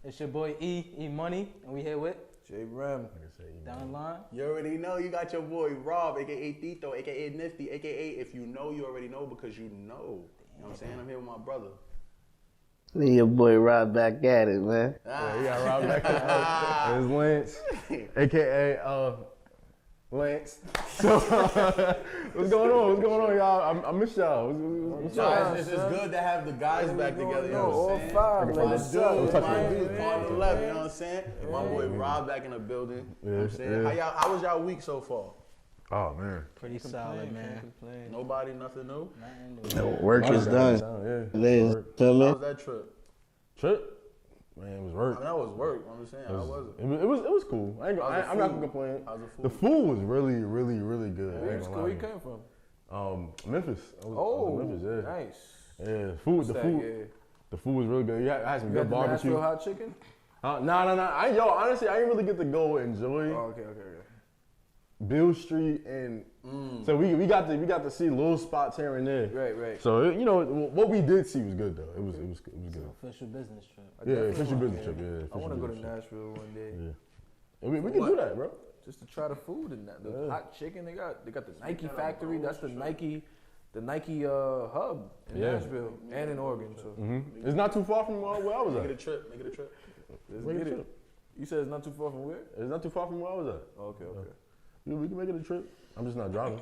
It's your boy E Money, and we here with J Ram. Down the line. You already know you got your boy Rob, aka Tito, aka Nifty, aka if you know, you already know because you know. You know what I'm saying? I'm here with my brother. Your boy Rob back at it, man. Yeah, you got Rob back at it. It's Lance, aka Lance. So, what's going on? What's going on, y'all? I miss y'all. What's up? It's just good to have the guys back together. You know what I'm saying? All My dude, partner left. You know what I'm saying? My boy Rob back in the building. You know what I'm saying? How was y'all week so far? Oh man, Pretty solid, man. Nobody, nothing new. Work is done. Yeah. Feel me? How was that trip? Trip? Man, it was work. I mean, that was work. I'm just saying, how was it? It was cool. I'm not gonna complain. How's the food? The food was really good. Where you came from? Memphis. I was in Memphis, yeah. Nice. Yeah, the food was really good. I had some good barbecue. Nashville hot chicken? No. Honestly, I didn't really get to go enjoy Okay. Bill Street, and so we got to see little spots here and there. Right. So what we did see was good though. It was good. Official business trip. Official business trip. Yeah, I want to go to Nashville one day. Yeah. We can do that, bro. Just to try the food and that. The hot chicken they got the Nike factory. That's the Nike hub in Nashville and in Oregon. So It's not too far from where I was at. Make it a trip. let's get it. You said it's not too far from where? It's not too far from where I was at. Okay. We can make it a trip. I'm just not driving.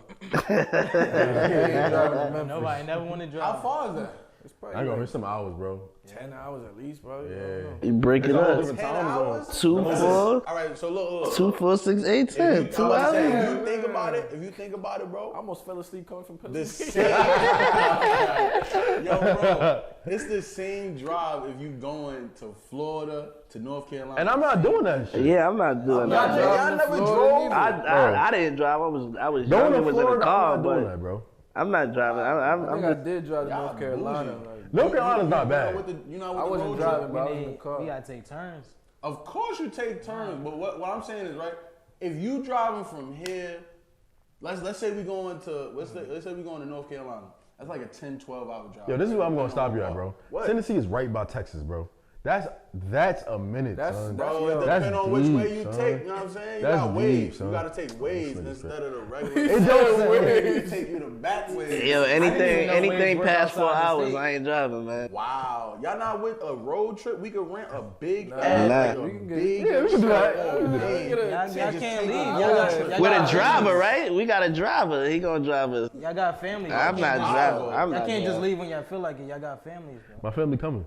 Nobody never want to drive. How far is that? It's I probably ain't gonna miss some hours, bro. 10 hours at least, probably. Yeah. You break it up. 10 hours? 2, 4, All right, so look. 2, 4, 6, 8, 10. 2 hours. If you think about it, bro. I almost fell asleep coming from The Pennsylvania. same, yo, bro. It's the same drive if you going to Florida to North Carolina. And I'm not doing that shit. Yeah, I'm not doing that. Y'all never drove. I didn't drive. I was Going young to and was in Florida, a car, I'm not doing but that, bro. I'm not driving. I did drive to Y'all North Carolina. bougie. Like, North Carolina's not bad. You know I what the wasn't road driving, trip? but I was in the car. We gotta take turns. Of course you take turns, but what I'm saying is right. If you driving from here, let's say we going to North Carolina. That's like a 10, 12-hour drive. Yo, this is where I'm gonna stop you at, bro. What? Tennessee is right by Texas, bro. That's a minute, son. Bro, it That's depends on which way deep, you son. take. You know what I'm saying? You That's got deep, waves. son. You gotta take waves instead of the regular. It don't Take you the back ways. yo, anything waves work past 4 outside the hours, state. I ain't driving, man. Wow, y'all not with a road trip? We could rent a big Nah. ass, We like a big. Yeah, we can do that. Y'all can't leave. With a driver, right? We got a driver. He gonna drive us. Y'all got families. I'm not driving. Y'all can't just leave when y'all feel like it. Y'all got families, bro. My family coming.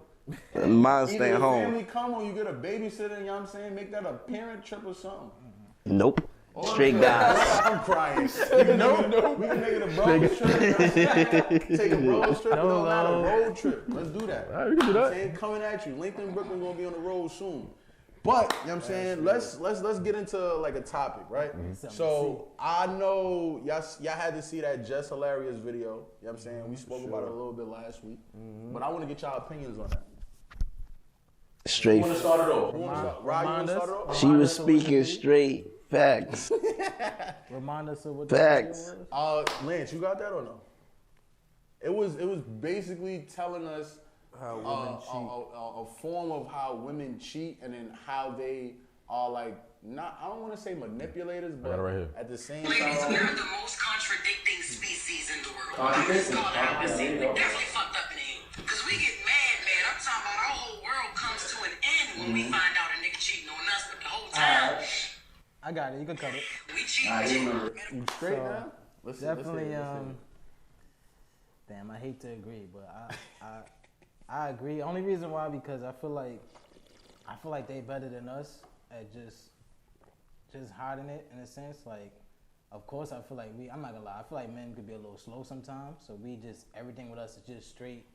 Mine Either staying your home. family come or you get a babysitter. You know what I'm saying? Make that a parent trip or something. Nope. Straight guys. I'm crying. We can make it a bros trip. Take a bros trip. No, not a road trip. Let's do that. All right, we can do that. I'm saying, coming at you. Lincoln, Brooklyn gonna be on the road soon. But you know what I'm saying, let's get into like a topic, right? So I know y'all had to see that Just Hilarious video. You know what I'm saying? We spoke about it a little bit last week. But I want to get y'all opinions on that. Straight. Who wanna start it off? Rob, you wanna start it off? She was speaking straight facts. Remind us of what Facts. the was. Lance, you got that or no? It was basically telling us How women a form of how women cheat, and then how they are like not. I don't want to say manipulators, but right here. at the same Ladies, we're time. the most contradicting species in the world. Let's call it opposite. We definitely fucked up in the head. Because we get mad. I'm talking about our whole world comes to an end when we find out a nigga cheating on us, but the whole time, I got it. You can cut it. we cheating. You straight now? Listen, Definitely. listen. Damn, I hate to agree, but I agree. Only reason why, because I feel like they better than us at just hiding it in a sense. Like, of course, I feel like I'm not gonna lie. I feel like men could be a little slow sometimes. So everything with us is just straight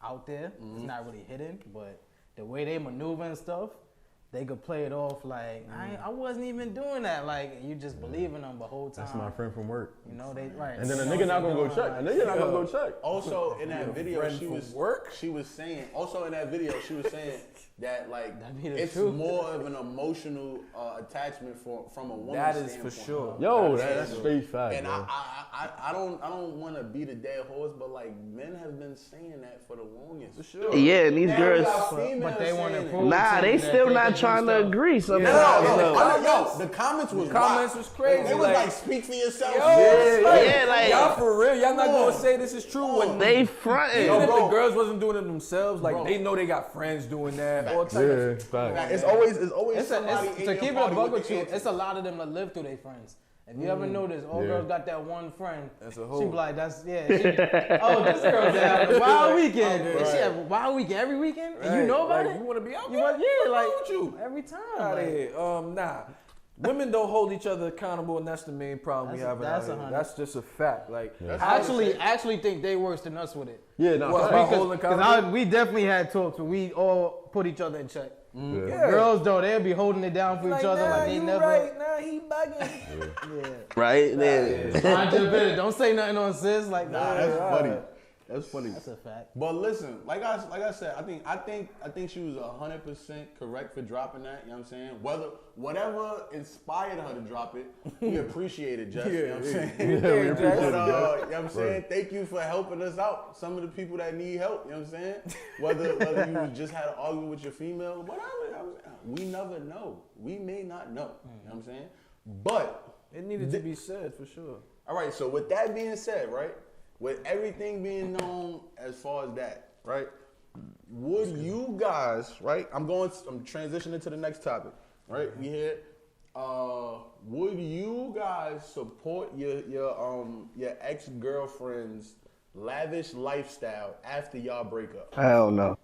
out there. It's not really hidden, but the way they maneuver and stuff, they could play it off like I wasn't even doing that. Like, you just believe in them the whole time. That's my friend from work. You know they right. And then a nigga not gonna go check. Also in that video, she was saying. Also in that video, she was saying that like That'd be the it's truth. more of an emotional attachment from a woman's That is for standpoint. sure. Yo, that's straight fact. And bro. I don't want to beat a dead horse, but like men have been saying that for the longest. For sure. Yeah, and these Now girls. we got females But they want to saying it. prove Nah, to they you that still they not can do trying to stuff. agree. So Yo, the comments was comments wild. was crazy, They was like- like, speak for yourself. Yeah, like Y'all for real? Y'all not Come gonna on. say this is true when they fronting. even if bro. the girls wasn't doing it themselves, like Bro. they know they got friends doing that. All types Yeah, of fact. It's always It's somebody in to your keep it a party buck with with the you, antics. it's a lot of them that live through their friends. If you ever notice, all Yeah. girls got that one friend. That's a She hoe. be like, that's yeah. She, oh, this girl's having a wild weekend. And she have a wild weekend every weekend, and you know about Like, it. You want to be out You there? want, yeah, like What's wrong with you? every time. Out of like, here. Nah. Women don't hold each other accountable, and that's the main problem we have. That's out here. 100. That's just a fact. Like, I actually think they worse than us with it. Yeah, no, What, fact. about holding accountable? We definitely had talks where we all put each other in check. Yeah. Girls though, they'll be holding it down for each other like they you never. right. Nah, he bugging. Yeah. Right there. Mind your business. Don't say nothing on sis. Like Nah, that's funny. That's funny. That's a fact. But listen, like I said, I think she was 100% correct for dropping that. You know what I'm saying? Whatever inspired her to drop it, we appreciate it, Jess. You know what I'm saying? we But, appreciate it, you know Jess. what I'm saying? Thank you for helping us out. Some of the people that need help, you know what I'm saying? Whether you just had an argument with your female, whatever. You know what I'm saying? We never know. We may not know. You know what I'm saying? But It needed to be said for sure. all right, so with that being said, right, with everything being known as far as that, right, would you guys, right, I'm transitioning to the next topic, right, we here, would you guys support your ex-girlfriend's lavish lifestyle after y'all break up? Hell no.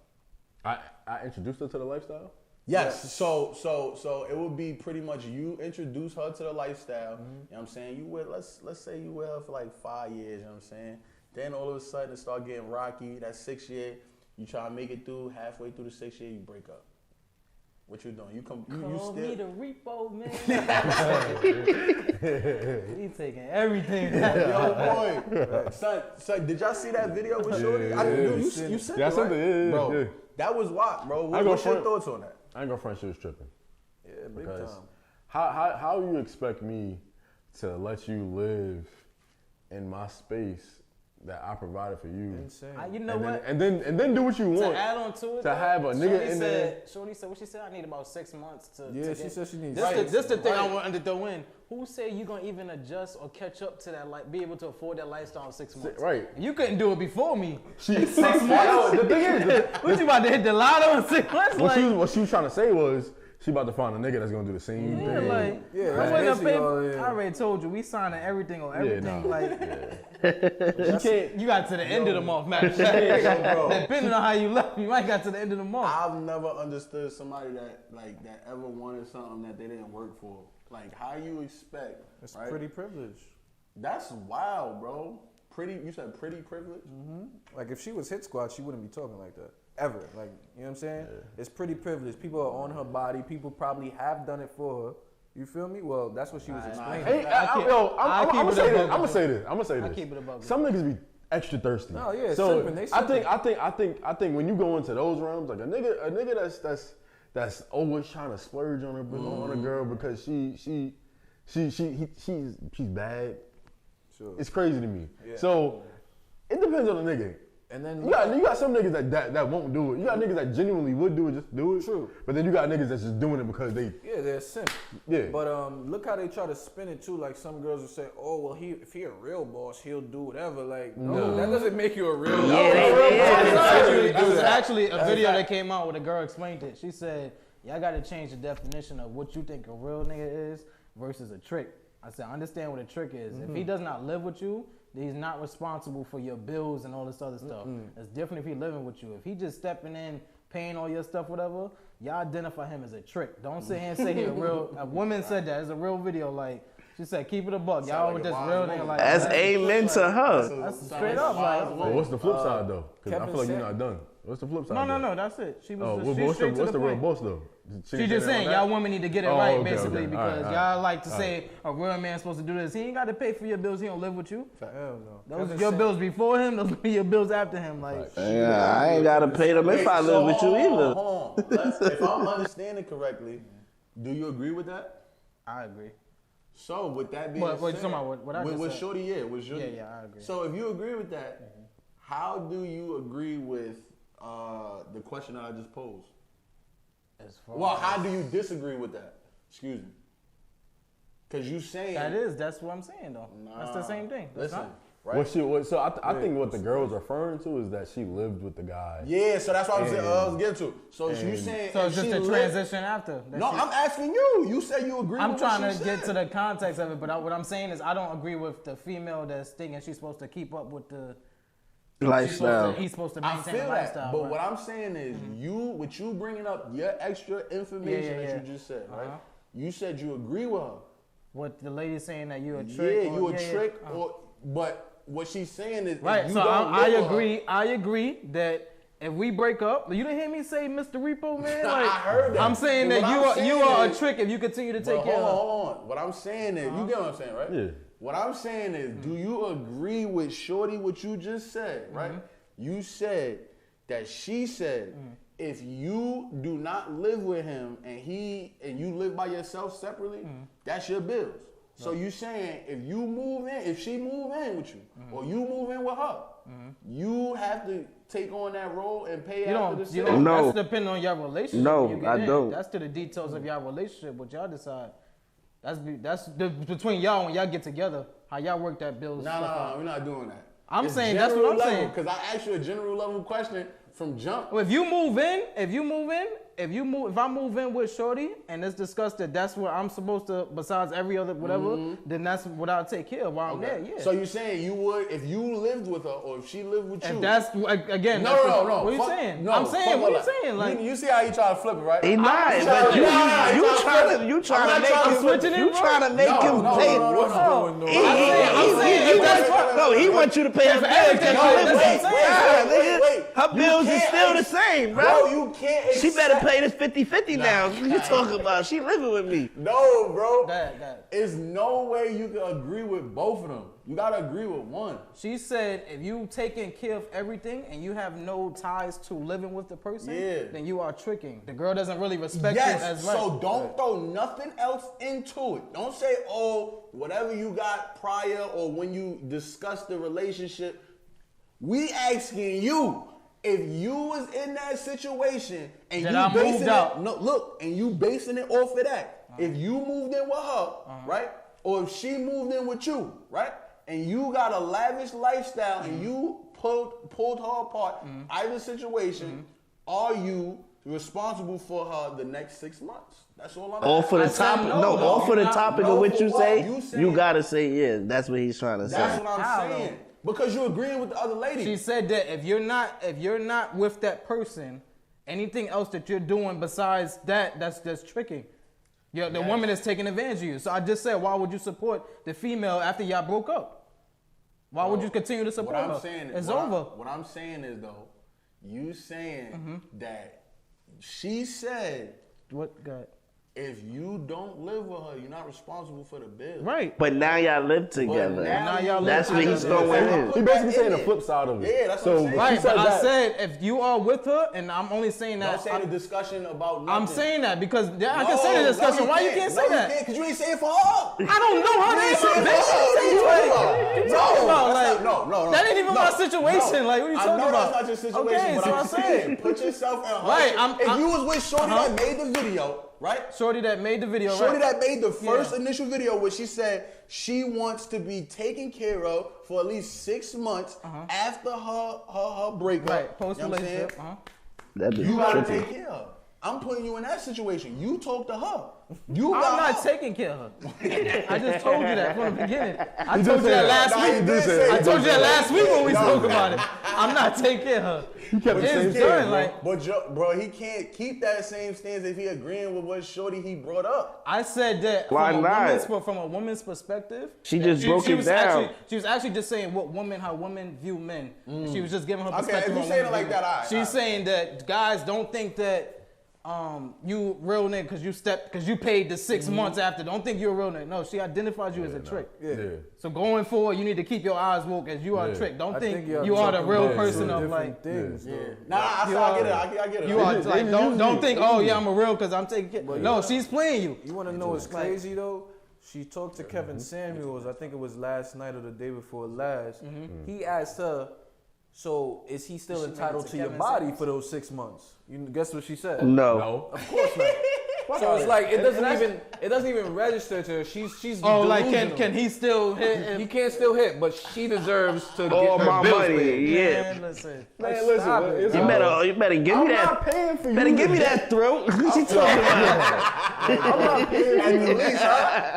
I introduced her to the lifestyle. Yes. So it would be pretty much you introduce her to the lifestyle. You know what I'm saying? You with let's say you with her for like 5 years, you know what I'm saying? Then all of a sudden it start getting rocky. That 6th year, you try to make it through, halfway through the 6th year, you break up. What you doing? You Call still me the repo man. He taking everything. yo boy. Son, did y'all see that video with Shorty? You sent Yeah, I it, sent right? it, yeah, Bro, yeah. that was wild, bro. I go What's your front. thoughts on that? I ain't gonna front, she was tripping. Yeah, big Because time. how you expect me to let you live in my space that I provided for you? Insane. You know and what? then, and then do what you want. To add on to it, To though, have a nigga in there. Shorty said what she said. I need about 6 months to. Yeah, to she get- said she needs This, six. this the thing I wanted to throw in. Who said you gonna even adjust or catch up to that? Like, be able to afford that lifestyle in 6 months? Right. You couldn't do it before me. She, 6 months. the thing is, What you about to hit the lotto in 6 months? what Like, she was trying to say was she about to find a nigga that's gonna do the same yeah, thing. like, Yeah, I that's wasn't basically pay- all it is. I already told you we signing everything on everything. nah. Like, She can't. you got to the end of the month, man. bro. Depending on how you left, you might got to the end of the month. I've never understood somebody that ever wanted something that they didn't work for. Like, how you expect? It's right? pretty privilege. That's wild, bro. You said pretty privilege. Like, if she was Hit Squad, she wouldn't be talking like that. Ever. Like, you know what I'm saying? It's pretty privileged. People are on her body. People probably have done it for her. You feel me? Well, that's what she was explaining. Hey, keep- I'm keep gonna it say this. above I'm gonna the- say this. I'm gonna say I this. keep it above the- Some niggas be extra thirsty. No, yeah, so simping, they I think when you go into those realms, like a nigga that's always trying to splurge on a girl because she's bad. Sure. It's crazy to me. Yeah. So it depends on the nigga. And then You got some niggas that won't do it. You got niggas that genuinely would do it, just do it. True. But then you got niggas that's just doing it because they. yeah, they're simp. Yeah. But look how they try to spin it too. Like some girls will say, "Oh, well, if he a real boss, he'll do whatever." Like, no, that doesn't make you a real boss. There's actually a video that came out where the girl explained it. She said, y'all got to change the definition of what you think a real nigga is versus a trick. I said, I understand what a trick is. If he does not live with you, then he's not responsible for your bills and all this other stuff. It's different if he living with you. If he just stepping in, paying all your stuff, whatever, y'all identify him as a trick. Don't sit here and say he a real. A woman said that. It's a real video. Like, she said, keep it a buck. Y'all Sound with like this a real wild nigga woman. That's like amen to her. That's straight up. Like, But what's the flip side though? Because I Kevin feel like you're said- not done. What's the flip side? No, that's it. She was. Oh, She's what's straight to the the real point. boss though? She's just saying y'all women need to get it Oh, right, okay, basically, okay. because All right, y'all like to say a real man's supposed to do this. He ain't got to pay for your bills. He don't live with you. Hell no. Those your bills before him. Those be your bills after him. Like, Yeah, I ain't gotta pay them if I live with you either. Hold on. If I'm understanding correctly, do you agree with that? I agree. So with that being Wait, said, somebody, what I just with said. Shorty, with Shorty. Yeah, I agree. So if you agree with that, how do you agree with the question that I just posed? As far Well, as- how do you disagree with that? Excuse me. Because you saying that's what I'm saying though. That's the same thing. That's Listen, not- right? So I think what the girl's referring to is that she lived with the guy. Yeah, so that's what I was getting to. So you saying So it's if just she a lived- transition after. that No, she- I'm asking you. You said you agree I'm with what trying she to get said. to the context of it, but what I'm saying is I don't agree with the female that's thinking she's supposed to keep up with the Lifestyle. He's supposed to I maintain feel the that, lifestyle. but right? what I'm saying is, with you bringing up your extra information Yeah. that you just said, right? Uh-huh. You said you agree with her. What the lady saying that you a trick? Yeah, or- you a yeah, trick, yeah. or but what she's saying is, Right. if you So don't I live with agree. her- I agree that if we break up, you didn't hear me say Mr. Repo Man. I Like, heard that. I'm saying But that what I'm you saying are a is- trick if you continue to But take care of her. hold on. What I'm saying is, you get what I'm saying, right? Yeah. What I'm saying is, do you agree with Shorty what you just said, right? You said that she said, if you do not live with him and you live by yourself separately, that's your bills. So you saying if you move in, if she move in with you, or you move in with her, you have to take on that role and pay You after don't. the You sale? don't. No. That's depending on your relationship. No, when you get I in. don't. That's to the details of your relationship. What y'all decide. Between y'all when y'all get together. How y'all work that bills. No, we're not doing that. I'm saying that's what I'm saying. Because I asked you a general level question from jump. Well, if I move in with Shorty and it's discussed that that's what I'm supposed to, besides every other whatever, then that's what I'll take care of while I'm there. Yeah. So you're saying you would if you lived with her or if she lived with you? if that's again. no. What are you fuck- saying? No, I'm saying. fuck What all are you saying? Like you see how you try to flip it, right? He not, I'm but you trying to- you I'm trying to not make trying to him switch it, you bro. trying to make him pay. No. He wants you to pay her bills. everything, You right, live that's with what I'm her. saying. Wait. Her You bills is can't still the ex- same, Bro, bro. you can't She better accept- pay this 50-50 now. What you talking about? She living with me. No, bro. that. There's no way you can agree with both of them. You gotta agree with one. She said if you taking care of everything and you have no ties to living with the person, Yeah. then you are tricking. The girl doesn't really respect you Yes, as right. so don't throw nothing else into it. Don't say, oh, whatever you got prior or when you discuss the relationship. We asking you, if you was in that situation and Then you I basing moved it, out. no, look, and you basing it off of that. If you moved in with her, right? Or if she moved in with you, right? And you got a lavish lifestyle and you pulled her apart, either situation, are you responsible for her the next 6 months? That's all I'm All for the I said topic. no, No, no, all for the not- topic no of what for you what? say. You You saying- gotta say yeah. That's what he's trying to That's say. what I'm How, saying. Because you're agreeing with the other lady. She said that if you're not with that person, anything else that you're doing besides that, that's tricking. The woman is taking advantage of you. So I just said, why would you support the female after y'all broke up? Why would you continue to support What her? I'm saying is, It's over. What I'm saying is though, you saying that she said What God? if you don't live with her, you're not responsible for the bill. Right. But now y'all live together. now y'all live That's what he's together. throwing in. He basically saying the flip side of it. Yeah, that's what I'm saying. Right, she but said I that- said if you are with her, and I'm only saying that. Don't say the discussion about nothing. I'm saying that because I can say the discussion. Why you can't say that? Because you ain't say it for her. I don't know her. That ain't my bitch. That ain't even my situation. Like, what are you talking I know about? that's not your situation, Okay, but so I'm I'm saying, saying. put yourself in her Right, shoes. If you was with Shorty that made the video, right? Shorty that made the video, Shorty right? that made the first initial video where she said she wants to be taken care of for at least 6 months after her breakup. Right, post You know what I'm saying? relationship. That You bitch gotta tripping. take care of her. I'm putting you in that situation. You talk to her. I'm not taking care of her. I just told you that from the beginning. I told you said that that. last week. I told you that last week when we spoke about it. I'm not taking care of her. You kept the same It's thing, done. bro. Like But bro, he can't keep that same stance if he agreeing with what shorty he brought up. I said that Why not? from a woman's perspective. She just broke it was down. She was actually just saying how women view men. She was just giving her perspective. if you on saying women it like view that, men. all right, She's all right. saying that guys don't think that you real nigga because you paid the 6 months after. Don't think you're a real nigga. No, she identifies you as a trick. Yeah. So going forward, you need to keep your eyes woke as you are a trick. Don't I think y'all you are the talking real about person two of different like. things. Yeah. Nah, I get it. I get it. You are They like just don't think I'm a real because I'm taking care. But No, yeah. she's playing you. You want to know what's crazy though? She talked to Kevin Samuels. I think it was last night or the day before last. He asked her, "So is he still entitled to your Kevin body Samuels? for those 6 months?" You guess what she said? No. Of course not. So it's like it doesn't even register to her. She's Oh, like delusional. can he still hit? He can't still hit, but she deserves to All get her my bills money. paid. Yeah. Man, listen. Man, listen, Stop it. it's You all- better give me I'm that. not paying for you. Better give me to that throat. She talking about. I'm not paying for you.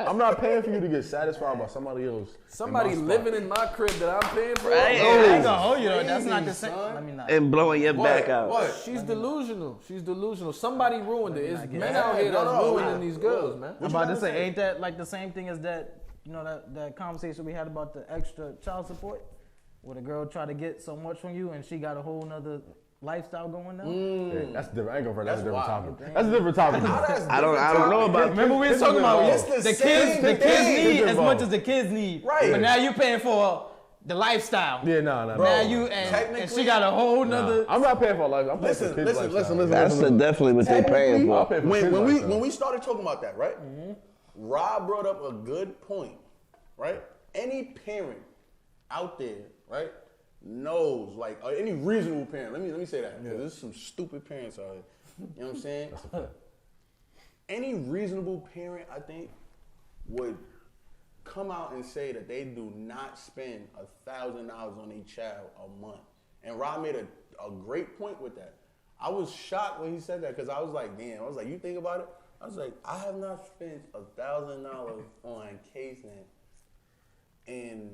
I'm not paying for you to get satisfied by somebody else. Somebody in my living in my crib that I'm paying for. Right. I ain't gonna hold you though. That's not the Crazy, same. son. Let me not. And blowing your back out. What? She's delusional. She's delusional. Somebody ruined it. It's get men it. out here No, that's no, ruining nah. these girls, man. I'm about to say, ain't that like the same thing as that? You know that conversation we had about the extra child support, where the girl tried to get so much from you and she got a whole nother lifestyle going now. Yeah, that's different. I ain't going for that. That's a different wild. topic. That's a different topic. I don't know about. Remember we was talking about It's the the same kids thing. need as Involved. much as the kids need. Right. But now you paying for the lifestyle. Yeah, nah. Now you and she Technically- got a whole nother. I'm not paying for life. I'm paying for Listen, kids' listen. lifestyle. That's definitely what they paying I'll for. pay for kids' When lifestyle. we started talking about that, right? Rob brought up a good point, right? Any parent out there, right, knows like or any reasonable parent. Let me say that because there's some stupid parents out here. You know what I'm saying? Any reasonable parent, I think, would come out and say that they do not spend $1,000 on a child a month. And Rob made a great point with that. I was shocked when he said that because I was like, damn. I was like, you think about it? I was like, I have not spent $1,000 on casing and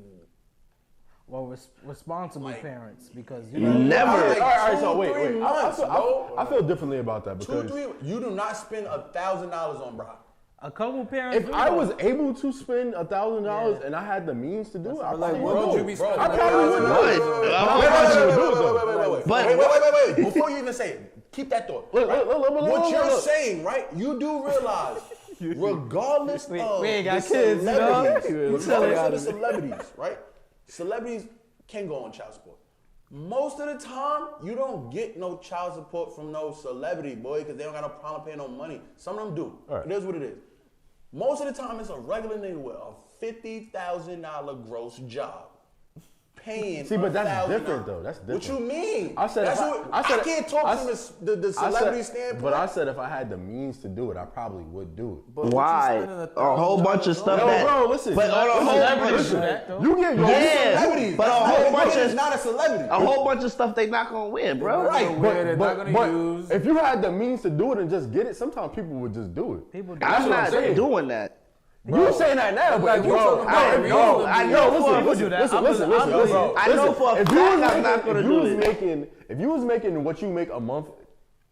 Well, responsible Like- parents because Never. All right, so 2, wait. 3 I months, bro. feel differently about that 2, because 3. You do not spend $1,000 on Brock. a couple parents. if do I though. was able to spend $1,000 and I had the means to do it, I But probably like, would why would do you be it. spending I probably would do it. What? I probably would do it, though. Wait. Before you even say it, keep that thought. Look, right? look, What you're look. saying, right? You do realize, regardless of we ain't got the kids, you know? celebrities, regardless of the celebrities, right? Celebrities can go on child support. Most of the time, you don't get no child support from no celebrity, boy, because they don't got no problem paying no money. Some of them do. Right. It is what it is. Most of the time, it's a regular nigga with a $50,000 gross job. Paying See, but that's $1,000. different, though. That's What you different. mean? I said That's if what, I said can't talk I from s- the celebrity standpoint. But I said if I had the means to do it, I probably would do it. But what you Why? spending A whole bunch of $1,000 stuff Yo, that. bro, listen. But on a whole Celebrities bunch. do that, though. You get Yeah. Celebrities. But a That's whole not- bunch it's of- not a celebrity. A whole bunch of stuff they not gonna wear, bro. Right. They're not but gonna use. if you had the means to do it and just get it, sometimes people would just do it. People do. That's I'm what I'm not saying. doing that. You saying that now, but Like, you talking about reasonably. I know for People do that. I Listen, believe- listen. I know for a If you fact was I'm not making- gonna if do you was this. making, if you was making what you make a month,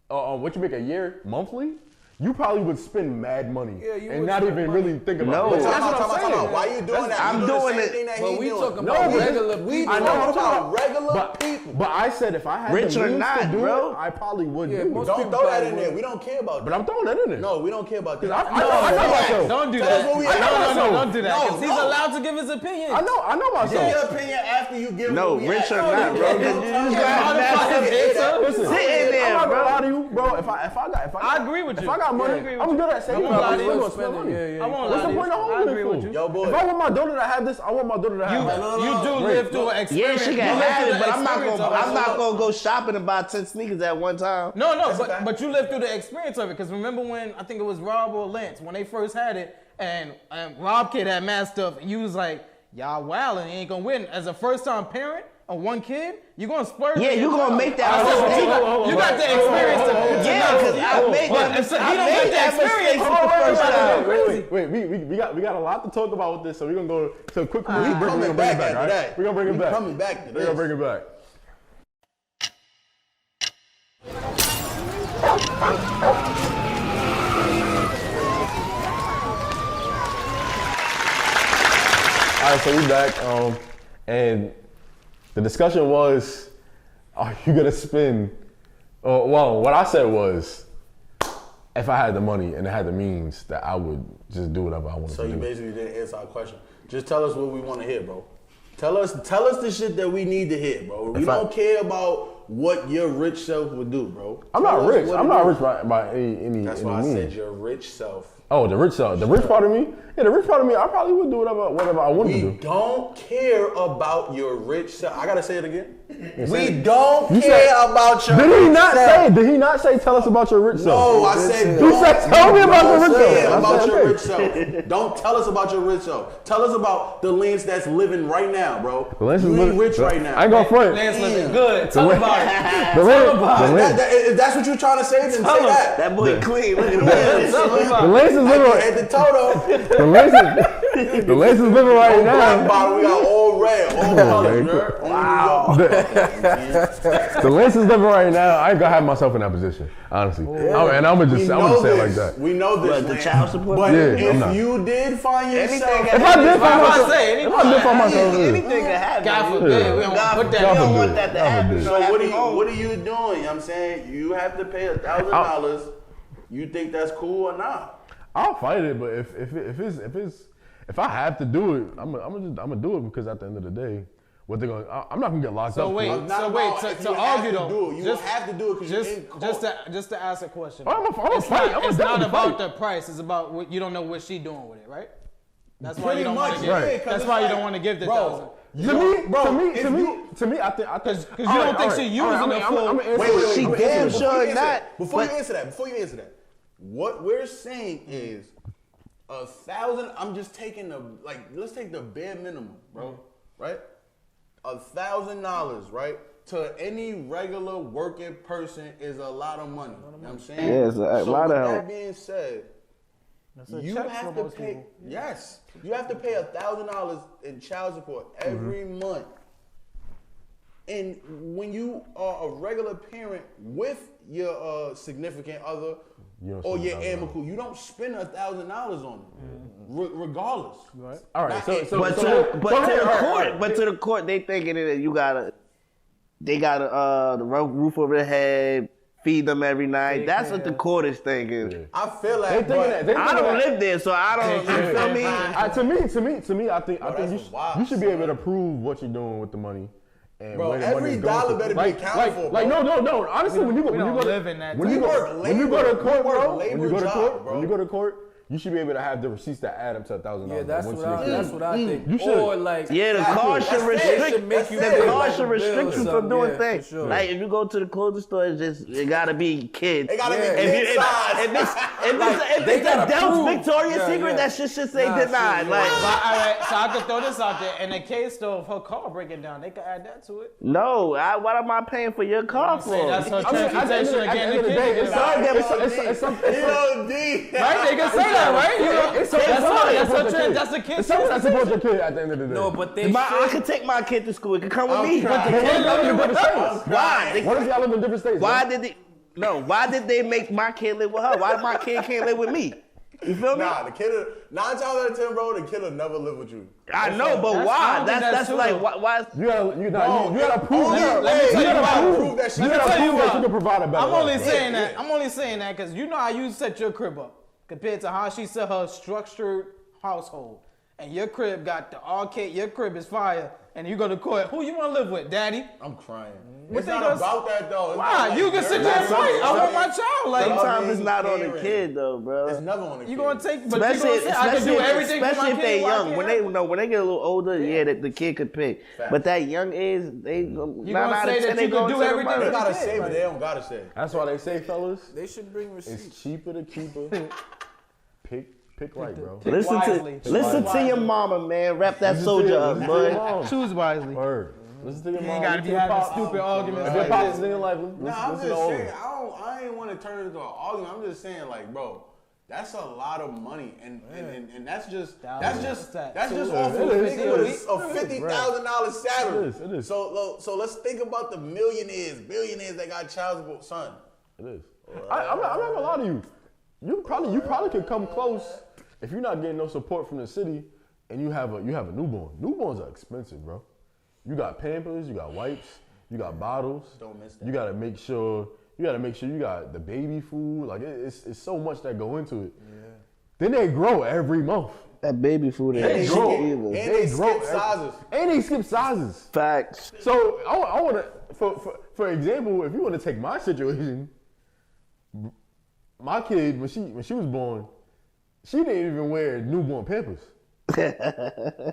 what you make a year monthly, you probably would spend mad money Yeah, you and would not spend even money. really think about No. it. That's what I'm saying. Why you doing that? I'm You doing the it. same thing that But he we doing. talking No, about but- regular We people. I know talking I'm talking about about regular but, people. But I said if I had Rich the or means not, to do bro. it, I probably would Yeah, do most it. Don't people throw that probably in there. would. We don't care about But that. I'm throwing that in there. No, we don't care about that. I know myself. Don't do Tell us that. what we No, at. don't do that. No, 'Cause he's no. allowed to give his opinion. I know myself. Give your opinion after you give No, what we rich at. or not, bro. You just gotta Listen, Sit in there, I'm not bro. gonna lie to you, bro. If I agree with if you. I got money, I agree with I'm you. good at saving. I won't lie I'm to still you. gonna spend money. Yeah, I won't What's lie the to point you. of I holding agree it with for? you. Yo, boy. If I want my daughter to have this, I want my daughter to have You that. do live through an Yeah, experience. she You can live have through it, the but I'm not experience gonna. of it. I'm not gonna go shopping and buy 10 sneakers at one time. No, a fact. but you lived through the experience of it. Because remember when, I think it was Rob or Lance, when they first had it, and Rob Kid had mad stuff, and you was like, y'all wild and ain't gonna win. As a first time parent, on one kid, you're gonna splurge. Yeah, you're gonna make that mistake. You got the experience to Yeah, because I made that mistake. I made that mistake for the first time. Wait, we got a lot to talk about with this, so we're gonna go to a quick commercial break. coming back after that. We're gonna bring it back. Coming back to this. We're gonna bring it back. All right, so we back, and the discussion was, are you gonna spend? Well, what I said was, if I had the money and I had the means, that I would just do whatever I wanted to do. So you basically didn't answer our question. Just tell us what we want to hear, bro. Tell us the shit that we need to hear, bro. We don't care about what your rich self would do, bro. I'm not rich. I'm not rich by any That's any why I means. said your rich self. Oh, the rich self. The rich part of me? Yeah, the rich part of me, I probably would do whatever I wanted to We do. don't care about your rich self. I gotta say it again. We said- don't You care said- about your Did rich he not self. say? Did he not say? Tell us about your rich self. No, I said You said tell me about your rich self. Yeah, I about said, your okay. rich self. Don't tell us about your rich self. Tell us about the Lance that's living right now, bro. The Lance is You ain't living- rich right now. I ain't gonna front. Lance living good. Tell Lance- about it. The Lance, If that's what you're trying to say, then say that. That boy clean. Look at that. the Lance is living. At the total, The Lance is living right black now. bottle, we got all red, all colors, man. bro. Wow. The Lance is living right now. I ain't gonna have myself in that position, honestly. And I'm gonna just say it like that. We know this. But the Lance. child support. But Yeah, I'm not. if you did find yourself, If I did find myself, say if I did find myself, Anything can happen. God forbid, we don't God put forbid. that. We God don't forbid. want that to God happen. forbid. so what are you doing? You know what I'm saying? You have to pay $1,000. You think that's cool or not? I'll fight it, but if I have to do it, I'm gonna do it because at the end of the day, what they're gonna, I'm not gonna get locked up. So wait, for it. to argue though, You have to do it because you're in court. just to ask a question. I'm a fight. It's not about the price. It's about what you don't know what she doing with it, right? That's why you don't want to give. right. That's why you don't want to give the $1,000. To me, I think Because you don't think she using the full. Wait, She damn sure not. Before you answer that, what we're saying is 1,000. I'm just taking let's take the bare minimum, bro. Right? $1,000, right? To any regular working person is a lot of money. You know what I'm saying? Yeah, it's a lot of help. That being said, you check have for to most pay. people. Yes, you have to pay $1,000 in child support every month. And when you are a regular parent with your significant other or your amicable, you don't spend $1,000 on them, regardless. Right. All right. But to the court, they thinking that they got the roof over their head, feed them every night. That's what the court is thinking. I feel like I don't live there, so I don't. You feel me? To me, I think you should be able to prove what you're doing with the money. And bro, where the money every is going dollar to. better be accounted for. Like no. Honestly, when you go to court, bro, when you go to court, you should be able to have the receipts that add up to $1,000. Yeah, that's what I think. You should. Or like, Yeah, the car should restrict you from doing things. For sure. Like if you go to the clothing store, it gotta be kids. It gotta be If it's a Del's Victoria's Secret, that shit should say denied. All right, so I could throw this out there. In the case though, of her car breaking down, they could add that to it. No, what am I paying for your car for? That's her At the transportation end again. of the day, It's something. Right? They can say that, right? That's a kid. It's something that supports your kid at the end of the day. no, but they I could take my kid to school. It could come with me. But the kids live in different states. Why? What if y'all live in different states? Why did they make my kid live with her? Why my kid can't live with me? You feel me? Nah, the killer, 9 times out of 10, bro, the killer never live with you. I know, but why? That's like why? You gotta prove that shit. you can provide a better I'm only life. saying that. I'm only saying that because you know how you set your crib up compared to how she set her structured household. And your crib got the arcade. Your crib is fire. And you go to court. Who you want to live with, Daddy? I'm crying. What It's they not gonna about that though. It's Why? not like You can sit dirty. there and fight. I want my child. Like Sometimes it's not on the Parent. kid though, bro. It's never on the kid. you gonna take, but you Especially, gonna say I can do everything for my especially if kid. they why I young. can't When they get a little older, the kid could pick. Fact. But that young age, they You 9 gonna out say of 10 that they you go can do to the everything They murder. gotta Yeah, say, right. but they don't gotta say. That's why they say, fellas, they should bring receipts. it's cheaper to keep her. Pick right, bro. wisely. Listen to your mama, man. Wrap that soldier up, boy. Choose wisely. Word. Listen to your You mom. ain't gotta be having stupid arguments If your like pops this. is in your life, Nah, I'm listen to just all saying. of it. I ain't want to turn it into an argument. I'm just saying, like, bro, that's a lot of money, and that's just off of a $50,000 salary. It is. So let's think about the millionaires, billionaires that got child support, son. It is. I'm not gonna lie to you. You probably could come close if you're not getting no support from the city, and you have a newborn. Newborns are expensive, bro. You got Pampers, you got wipes, you got bottles. Don't miss that. You gotta make sure you got the baby food. Like it's so much that go into it. Yeah. Then they grow every month. That baby food ain't They shit grow. either. And they skip sizes. And they skip sizes. Facts. So I want to, for example, if you want to take my situation, my kid when she was born, she didn't even wear newborn Pampers.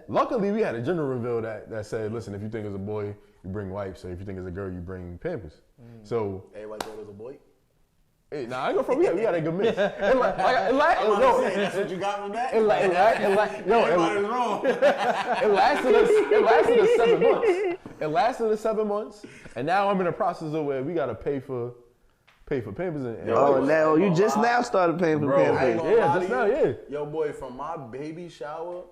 Luckily, we had a gender reveal that said, listen, if you think it's a boy, you bring wipes, or if you think it's a girl, you bring Pampers. So Everybody thought it was a boy. hey, nah, I ain't go from we got a good mix. And That's what you got from that? Everybody's wrong. It lasted us 7 months. It lasted us 7 months, and now I'm in the process of where we gotta pay for Pampers and Now you just now started paying for I ain't Pampers. gonna lie just to now, you. yeah. Yo, boy, from my baby shower,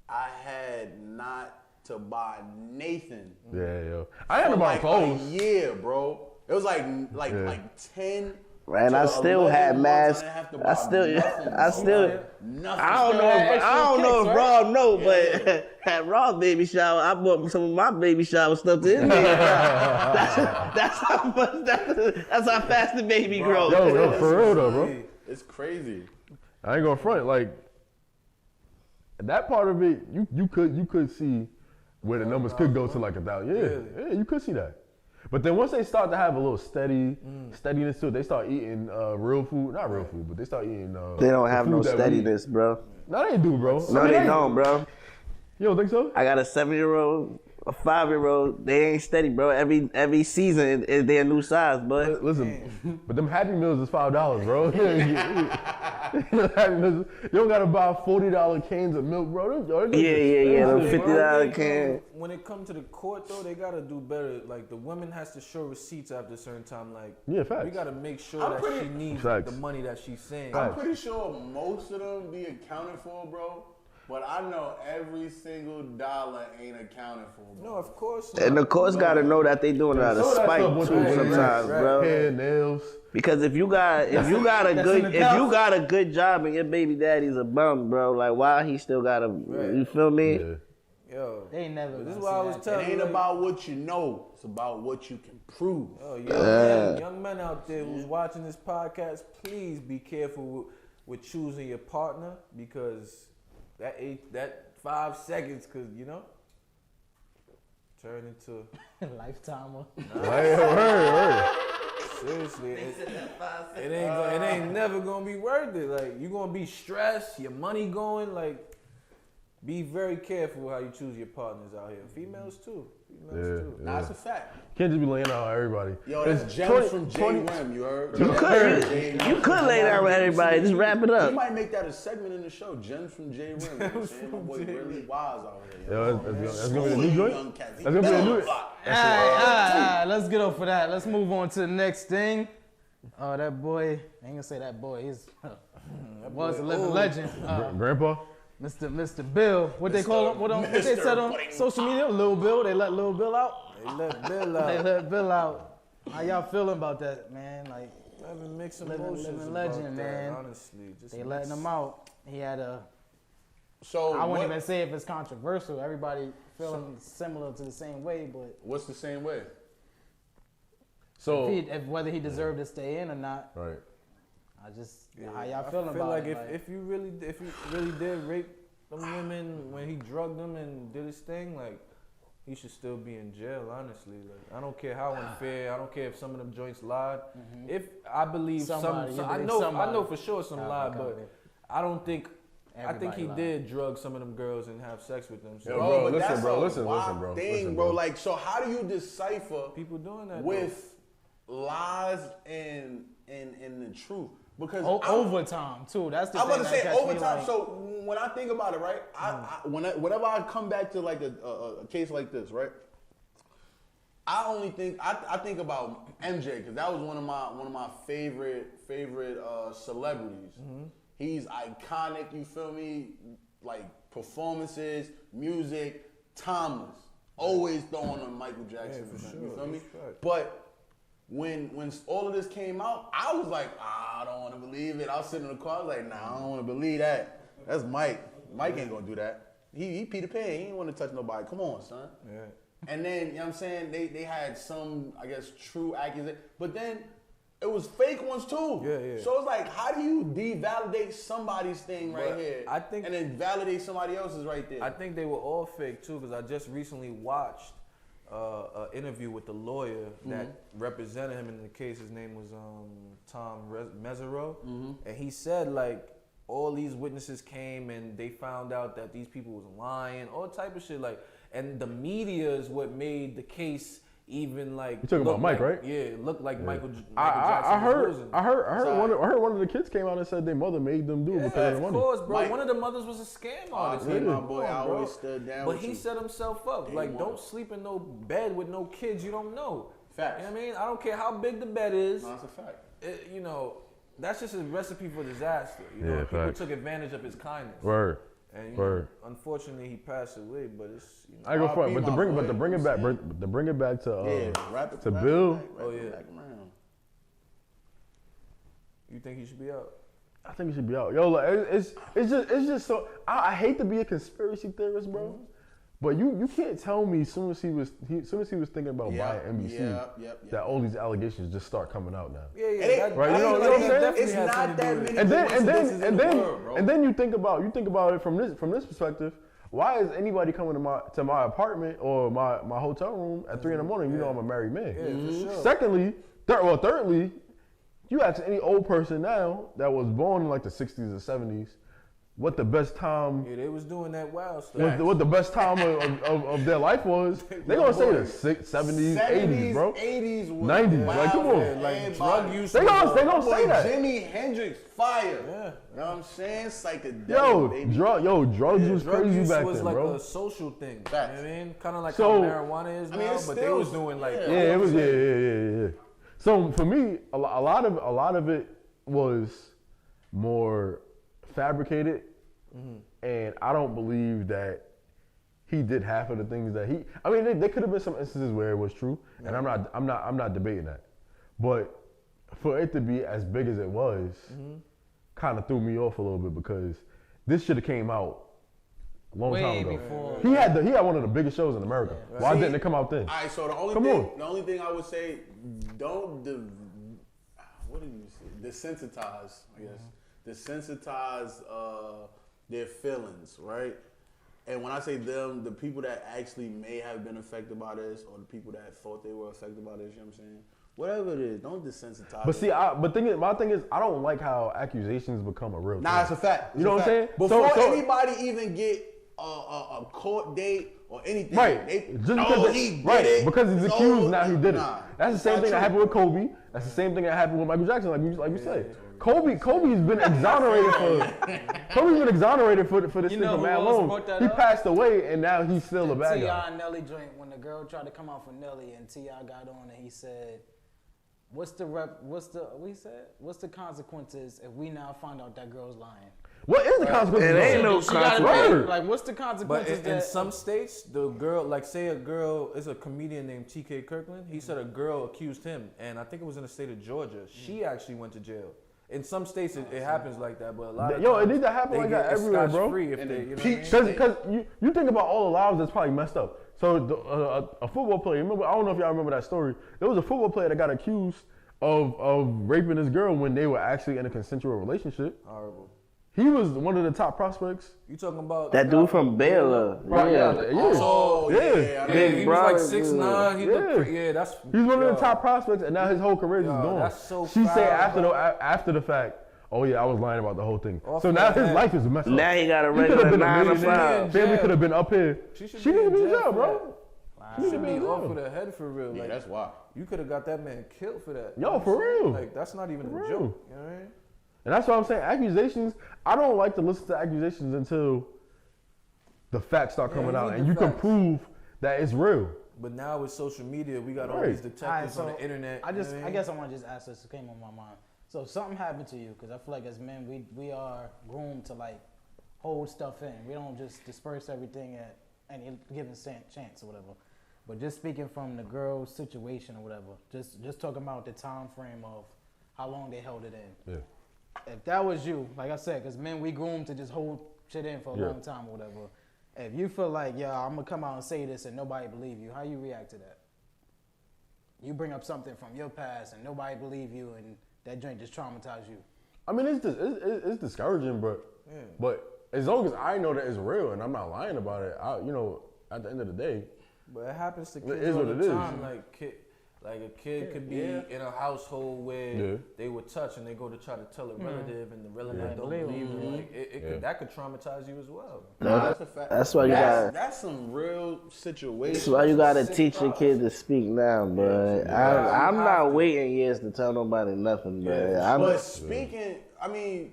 I had not to buy Nathan. Yeah, yo. I had to for buy like clothes. a year, bro. It was like 10. And I still had masks. I still, Nothing. I don't know if Rob know, but at Rob's baby shower, I bought some of my baby shower stuff to his baby shower. That's how much. That's how fast the baby grows. Yo, for real though, bro. It's crazy. I ain't gonna front. Like that part of it, you could see where the numbers could go to like 1,000. Yeah, you could see that. But then once they start to have a little steadiness to it, they start eating real food. Not real food, but they start eating. They don't have no food that we steadiness, bro. No, they do, bro. No, they don't, bro. You don't think so? I got a 7-year-old, a 5-year-old. They ain't steady, bro. Every season is their new size, but Listen, but them Happy Meals is $5, bro. You don't gotta buy $40 cans of milk, bro. yeah, them $50 can. When it comes to the court, though, they gotta do better. Like the woman has to show receipts after a certain time. Like facts. we gotta make sure I'm that pretty- she needs Facts. the money that she's saying. I'm pretty sure most of them be accounted for, bro. But I know every single dollar ain't accounted for, bro. No, of course. And the courts gotta know that they doing it out of spite too sometimes, bro. Hair, nails. Because if you got a good job and your baby daddy's a bum, bro, like why he still gotta, you feel me? Yeah. Yo, They ain't this is why I was It telling ain't you. about what you know. It's about what you can prove. Oh, young men out there who's watching this podcast, please be careful with choosing your partner because that 5 seconds could, turn into Lifetimer. seriously. It ain't never gonna be worth it. Like you gonna be stressed, your money going. Like be very careful how you choose your partners out here. Females too. Nah, it's a fact. Can't just be laying out on everybody. Yo, that's gems from J Rim, you heard? You could lay down with everybody. Just wrap it We up. might make that a segment in the show, Gems from J Rim. You know what I'm saying? My boy really wise out here. Yo, that's gonna be a new joint. That's gonna be a new. All right, let's get off of that. Let's move on to the next thing. Oh, that boy, I ain't gonna say that boy. He's was a living legend. Grandpa. Mr. Bill. What they call him? What they said on social media? Lil Bill. They let Lil Bill out. They let Bill out. They let Bill out. How y'all feeling about that, man? Like, Having mixed living emotions about legend, that, man. honestly. Just they letting him out. He had a. So I wouldn't even say if it's controversial. Everybody feeling similar to the same way, but what's the same way? So if whether he deserved to stay in or not, right. how y'all feeling I feel about like it? if you really did rape them women when he drugged them and did his thing, like he should still be in jail. Honestly, like I don't care how unfair. I don't care if some of them joints lied. If I believe I know for sure some lied, but I don't think. I think he did drug some of them girls and have sex with them. So Yo, bro, but listen, that's bro, a listen, wild bro. thing, Listen, bro. bro. Like, so how do you decipher people doing that with lies and the truth? Because overtime too. That's the I'm thing. about to say that gets me, overtime. like- So when I think about it, right, whenever I come back to like a case like this, right, I only think I think about MJ because that was one of my favorite celebrities. He's iconic. You feel me? Like performances, music, timeless. Always throwing on Michael Jackson. Yeah, for sure. You feel me? Right. But when all of this came out, I was like, I don't want to believe it. I was sitting in the car, I was like, nah, I don't want to believe that. That's Mike. Mike ain't gonna do that. He Peter Pan. He ain't want to touch nobody. Come on, son. Yeah. And then, you know what I'm saying, they had some, I guess, true accusations. But then it was fake ones too. Yeah. So it's like, how do you devalidate somebody's thing right But here I think- and then validate somebody else's right there? I think they were all fake too, because I just recently watched an interview with the lawyer that represented him in the case. His name was Tom Mesereau, and he said like all these witnesses came and they found out that these people was lying, all type of shit like, and the media is what made the case even like. You talking about Mike, like, right? Yeah, it looked like Michael Jackson. I was heard losing. I heard one of the kids came out and said their mother made them do it because of Of the money. course, bro. Mike- One of the mothers was a scam artist. see, my Come boy, on, I bro. always stood down But with he you. set himself up. Day Like, one. don't sleep in no bed with no kids you don't know. Facts. You know what I mean? I don't care how big the bed is. No, that's a fact. You know, that's just a recipe for disaster. You know, Yeah, people facts. took advantage of his kindness. Word. And you Word. know, unfortunately, he passed away. But it's you know, I go for it, RIP, but to my bring boy, it you back, know to bring it back to Wrap it to wrap it Bill. back, wrap Oh, it yeah. back around. you think he should be out? I think it should be out. Yo, like, it's just so. I hate to be a conspiracy theorist, bro. But you can't tell me soon as he was thinking about buying NBC that all these allegations just start coming out now. Yeah. It ain't- That, Right, I you know feel what I'm he saying? definitely It's has not something to that do with it. many. And coincidences in the world, bro. then you think about it from this perspective. Why is anybody coming to my apartment or my hotel room at 3 in the morning? You know I'm a married man. Yeah, for sure. Secondly, thirdly, you ask any old person now that was born in like the 60s or 70s, what the best time, Yeah, they was doing that wild stuff. what the best time of their life was, they gonna say the 70s, 80s, bro. 80s, 90s, like, come on. and Like everybody. drug use. They gonna say Boy, that. Jimi Hendrix, fire. Yeah. You know what I'm saying? Psychedelic, Yo, baby. drugs was Drug crazy use back was then, like bro. a social thing. You know Facts. what I mean? Kind of like So- how marijuana is I mean, now, it's but they still- was doing like yeah. Yeah, it was. Yeah. So for me, a lot of it was more fabricated, and I don't believe that he did half of the things that he. I mean, there could have been some instances where it was true, and I'm not debating that, but for it to be as big as it was, kind of threw me off a little bit because this should have came out a long Way time ago. before. He had one of the biggest shows in America. Why See, didn't it come out then? All right, so the only thing I would say, what did you say? Desensitize, I guess. Desensitize their feelings, right? And when I say them, the people that actually may have been affected by this, or the people that thought they were affected by this, you know what I'm saying? Whatever it is, don't desensitize. But see, my thing is, I don't like how accusations become a real thing. Nah, it's a fact. You know what I'm saying? Before So- anybody even get a court date or anything, Right. They, Just because he did right. it. Because he's No, accused, now he did it. nah, That's the it's same not thing that true. happened with Kobe. That's the same thing that happened with Michael Jackson, like you said. Kobe's been exonerated for this You thing know for who mad else long. brought that He up? passed away and now he's still a bad T.I. guy. and Nelly joint when the girl tried to come out for Nelly and T.I. got on and he said, what's the consequences if we now find out that girl's lying? What is the consequence? It ain't no She gotta consequence. pay. Like, what's the But consequences in that some states, the girl, like say a girl is a comedian named T.K. Kirkland. He said a girl accused him, and I think it was in the state of Georgia. She actually went to jail. In some states, it happens like that, but a lot of Yo, it times needs to happen they like get that everywhere, bro. scotch-free if they, you know what I mean? Because you think about all the lives that's probably messed up. So a football player, remember? I don't know if y'all remember that story. There was a football player that got accused of raping this girl when they were actually in a consensual relationship. Horrible. He was one of the top prospects. You talking about That dude from Baylor. Right, Yeah. Oh, Yeah. yeah. I Yeah, know. Big he was brother, like 6'9". He looked Yeah. pretty. Yeah, that's. He's one of yo. the top prospects, and now his whole career is just Yo, gone. that's so she foul, said after bro. after the fact, oh yeah, I was lying about the whole thing. Off So now the his head. life is messed up. Now he got a He could have regular been a 9 to millionaire. 5. Family jail. could have been up here. She should She be need in to be in jail jail, for bro. that. She She need should to be be in off jail. for the head for real. Yeah, Like, that's wild. you could have got that man killed for that. Yo, You know for what I'm saying? real. Like, that's not even For a real. joke. You know what I mean? And that's what I'm saying. Accusations, I don't like to listen to accusations until the facts start Yeah, coming you out need and the you can facts. prove that it's real. But now with social media, we got all Right. these detectives Alright, on the internet. I you know what mean? guess I want to just ask this. It came on my mind. So if something happened to you, because I feel like as men, we are groomed to like hold stuff in. We don't just disperse everything at any given chance or whatever. But just speaking from the girl's situation or whatever, just talking about the time frame of how long they held it in. Yeah. If that was you, like I said, because men, we groomed to just hold shit in for a Yeah. long time or whatever. If you feel like, yeah, I'm going to come out and say this and nobody believe you, how you react to that? You bring up something from your past and nobody believe you and that joint just traumatize you. I mean, it's discouraging, but as long as I know that it's real and I'm not lying about it, at the end of the day, But it happens to It kids is all what the it is. time. Like a kid could be in a household where they were touched and they go to try to tell a relative and the relative don't believe them. Like that could traumatize you as well. That's a fact. That's why you gotta. That's some real situations. That's why you gotta teach your kid to speak now, but I'm not waiting years to tell nobody nothing, but But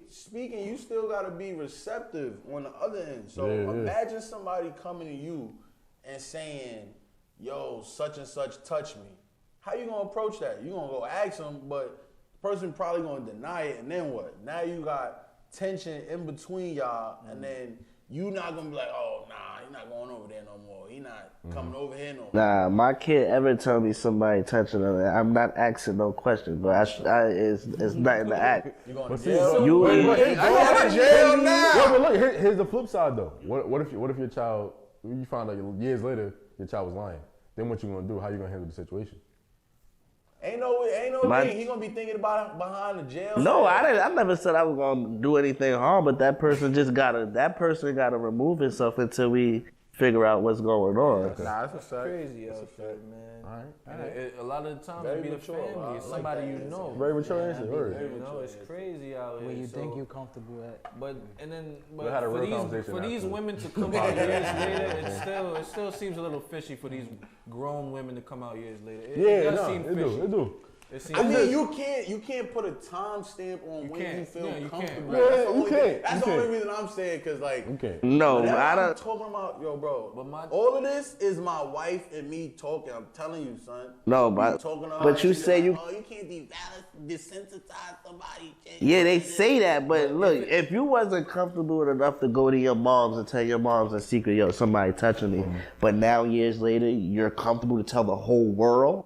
speaking, you still gotta be receptive on the other end. So imagine somebody coming to you and saying, "Yo, such and such touched me." How you gonna approach that? You gonna go ask them, but the person probably gonna deny it, and then what? Now you got tension in between y'all, and then you not gonna be like, "Oh, nah, he's not going over there no more. He not coming over here no more." nah, my kid ever tell me somebody touching her, I'm not asking no questions, but it's nothing to act. You going to see, jail? You I go to jail now. Yeah, but look, here's the flip side though. What if your child, you find out years later your child was lying? Then what you gonna do? How you gonna handle the situation? Ain't no thing. He gonna be thinking about it behind the jail. No, I never said I was gonna do anything harm, but that person gotta remove himself until we figure out what's going on. Nah, that's a fact. Crazy out there, man. All right. And a lot of the time Very it be the mature. family, I it's like somebody that you answer. know. Very mature answer. You know, it's crazy out here. Where you so- think you comfortable at. But and then We had a for real conversation these after. women to come out years later, it still seems a little fishy for these grown women to come out years later. It does seem fishy. It do. It seems I mean, you can't put a time stamp on when you can't. feel Yeah, you comfortable. can't. Yeah, That's the you only can't. thing- That's You the only can't. reason I'm saying, cause like, Okay. No, whatever I I'm don't. talking about, yo, bro. But all of this is my wife and me talking. I'm telling you, son. No, Me but talking to her, but you she's say like, you. oh, you can't desensitize somebody. Yeah, they say that, but look, if you wasn't comfortable enough to go to your moms and tell your moms a secret, yo, somebody touching me, but now years later, you're comfortable to tell the whole world.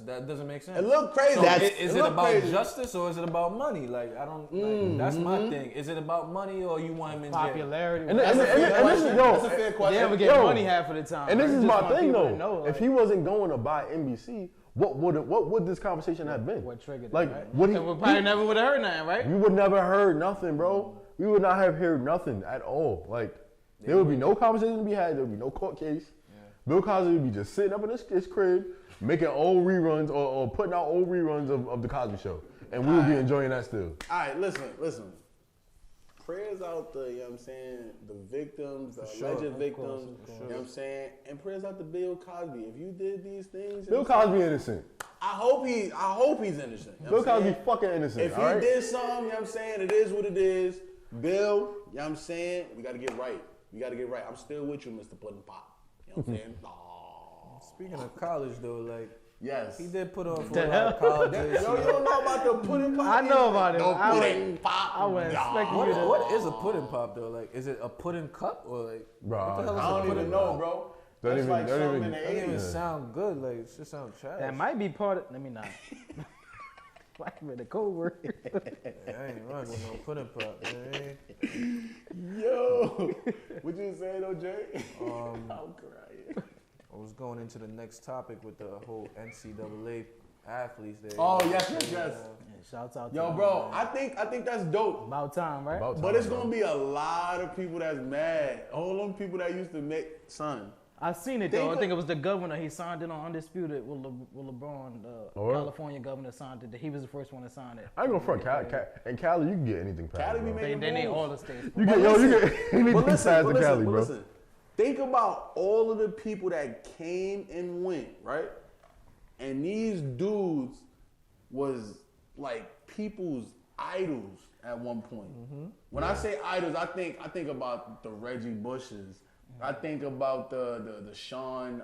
that doesn't make sense. It look crazy. So is it look about crazy. justice or is it about money? Like I don't. Like, that's my thing. Is it about money or you want him in jail? Popularity. And this is That's a fair question. They ever get money half of the time. And this right? is Just my want thing people to though. know, If like, he wasn't going to buy NBC, what would this conversation have been? what triggered Like it, right? what And we probably never would have heard nothing, right? we would never heard nothing, bro. We would not have heard nothing at all. Like there would be no conversation to be had. There would be no court case. Bill Cosby would be just sitting up in his crib, making old reruns or putting out old reruns of the Cosby Show, and we would be enjoying that still. All right, listen. Prayers out the, you know what I'm saying, the victims, the alleged victims, you know what I'm saying? And prayers out to Bill Cosby. If you did these things, Bill Cosby innocent. I hope he's innocent. You know Bill what I'm Cosby saying? fucking innocent. If he all right? did something, you know what I'm saying, it is what it is. Bill, you know what I'm saying, we gotta get right. I'm still with you, Mr. Puddin' Pop. You know what I'm saying? Aw. Speaking of college though, like Yes. he did put on for a lot of colleges. Yo, you don't know about the Puddin' Pop? I know about it. No I Puddin' would- Pop. I would expect you to. What is a pudding pop though? Like, is it a pudding cup or like? Bro, what the hell is I a don't pudding even know, pop? bro. Don't That's even- like don't something even- in the That doesn't even 80s. sound good. Like, it just sound trash. That might be part of. Let me not. Wait a minute, code word. I ain't running with no pudding pop, man. Yo, what you say though, Jay? I'm crying. I was going into the next topic with the whole NCAA athletes there. Oh yes. Yeah, shouts out to Yo, them, bro, man. I think that's dope. About time, right? About But time, it's bro. gonna be a lot of people that's mad. All them people that used to make son. I seen it though. I think it was the governor. He signed it on Undisputed with LeBron. Oh, yeah? California governor signed it. He was the first one to sign it. I ain't gonna front in Cali, you can get anything past. Cali be bro. making They need moves. all the states. You get anything But past listen, the Cali, bro. listen. Think about all of the people that came and went, right? And these dudes was like people's idols at one point. When I say idols, I think about the Reggie Bushes, I think about the Sean,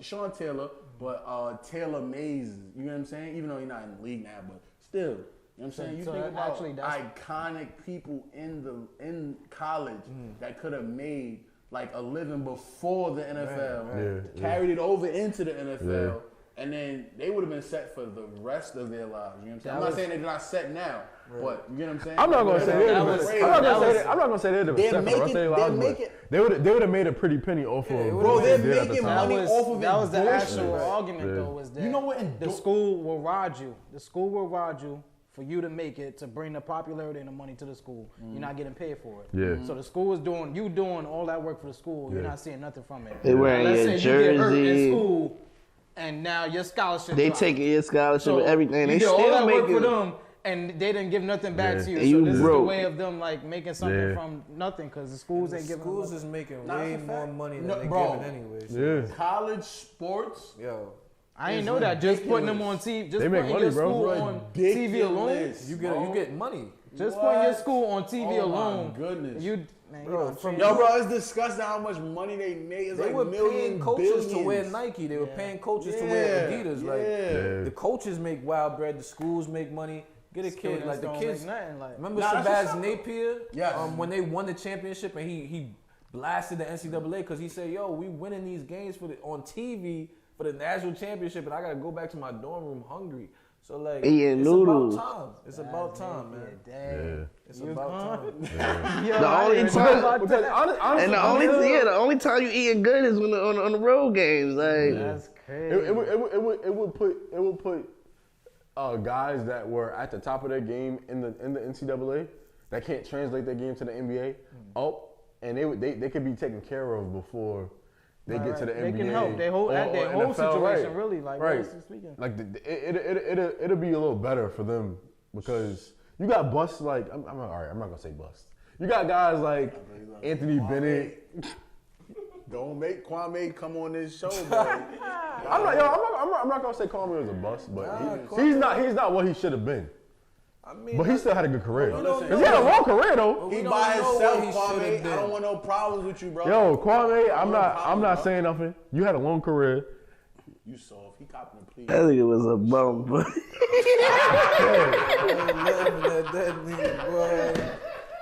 Sean Taylor, but Taylor Mays. You know what I'm saying? Even though he's not in the league now, but still. You know what I'm saying? You think about iconic people in college that could have made like a living before the NFL, carried it over into the NFL, and then they would have been set for the rest of their lives. You know what I'm saying? I'm not saying they're not set now, but you know what I'm saying? I'm not gonna say I'm not gonna say they're set for the rest of their lives, but they would have made a pretty penny off of. Bro, they're making money off of it. That was the actual argument, though, was that you know what? The school will ride you. The school will ride you for you to make it, to bring the popularity and the money to the school. You're not getting paid for it. Yeah. So the school is doing all that work for the school. You're not seeing nothing from it. They wearing Let's your say jersey. you get hurt in school, and now your scholarship. They taking your scholarship and everything. They You did all still that work making for them, and they didn't give nothing back to you. And So you this broke. is the way of them like making something from nothing, because the schools ain't giving. Schools is making Nah, way it's a more fact. money than No, they're bro. giving anyway. So. Yeah. College sports. Yo, I ain't know that. Just putting them on TV, just They make putting money, your bro. school on TV alone. Ridiculous, you bro. get money. Just putting your school on TV Oh, alone. my goodness. Bro, from Yo, bro, it's disgusting how much money they make. It's they like were million paying coaches to wear billions. Nike. They were paying coaches to wear Adidas. Like yeah. the coaches make wild bread. The schools make money. Get a kid like the don't kids. make nothing, like. Remember Nah, that's Shabazz what's up. Napier? Yes. When they won the championship and he blasted the NCAA because he said, "Yo, we winning these games on TV for the national championship, and I gotta go back to my dorm room hungry." So like, Eating noodles. about time. It's about time, man. Yeah. It's about time. The only time, Because honestly, and the only time you eating good is when on the road games. Like That's crazy. it would put guys that were at the top of their game in the NCAA that can't translate their game to the NBA up, and they could be taken care of before they get to the NBA. They can help. They whole or their whole NFL, situation really like right. honestly speaking. Like it'll be a little better for them because you got busts like I'm all right. I'm not gonna say bust. You got guys like Anthony Bennett. Don't make Kwame come on this show, bro. I'm not gonna say Kwame was a bust, but he's not what he should have been. I mean, But he still had a good career. Listen, He had a long career though. He We by don't know himself, what he should've Kwame. I been. don't want no problems with you, bro. Yo, Kwame, I'm No not problem, saying nothing. You had a long career. You soft. He copping the plea. that nigga was a bum, but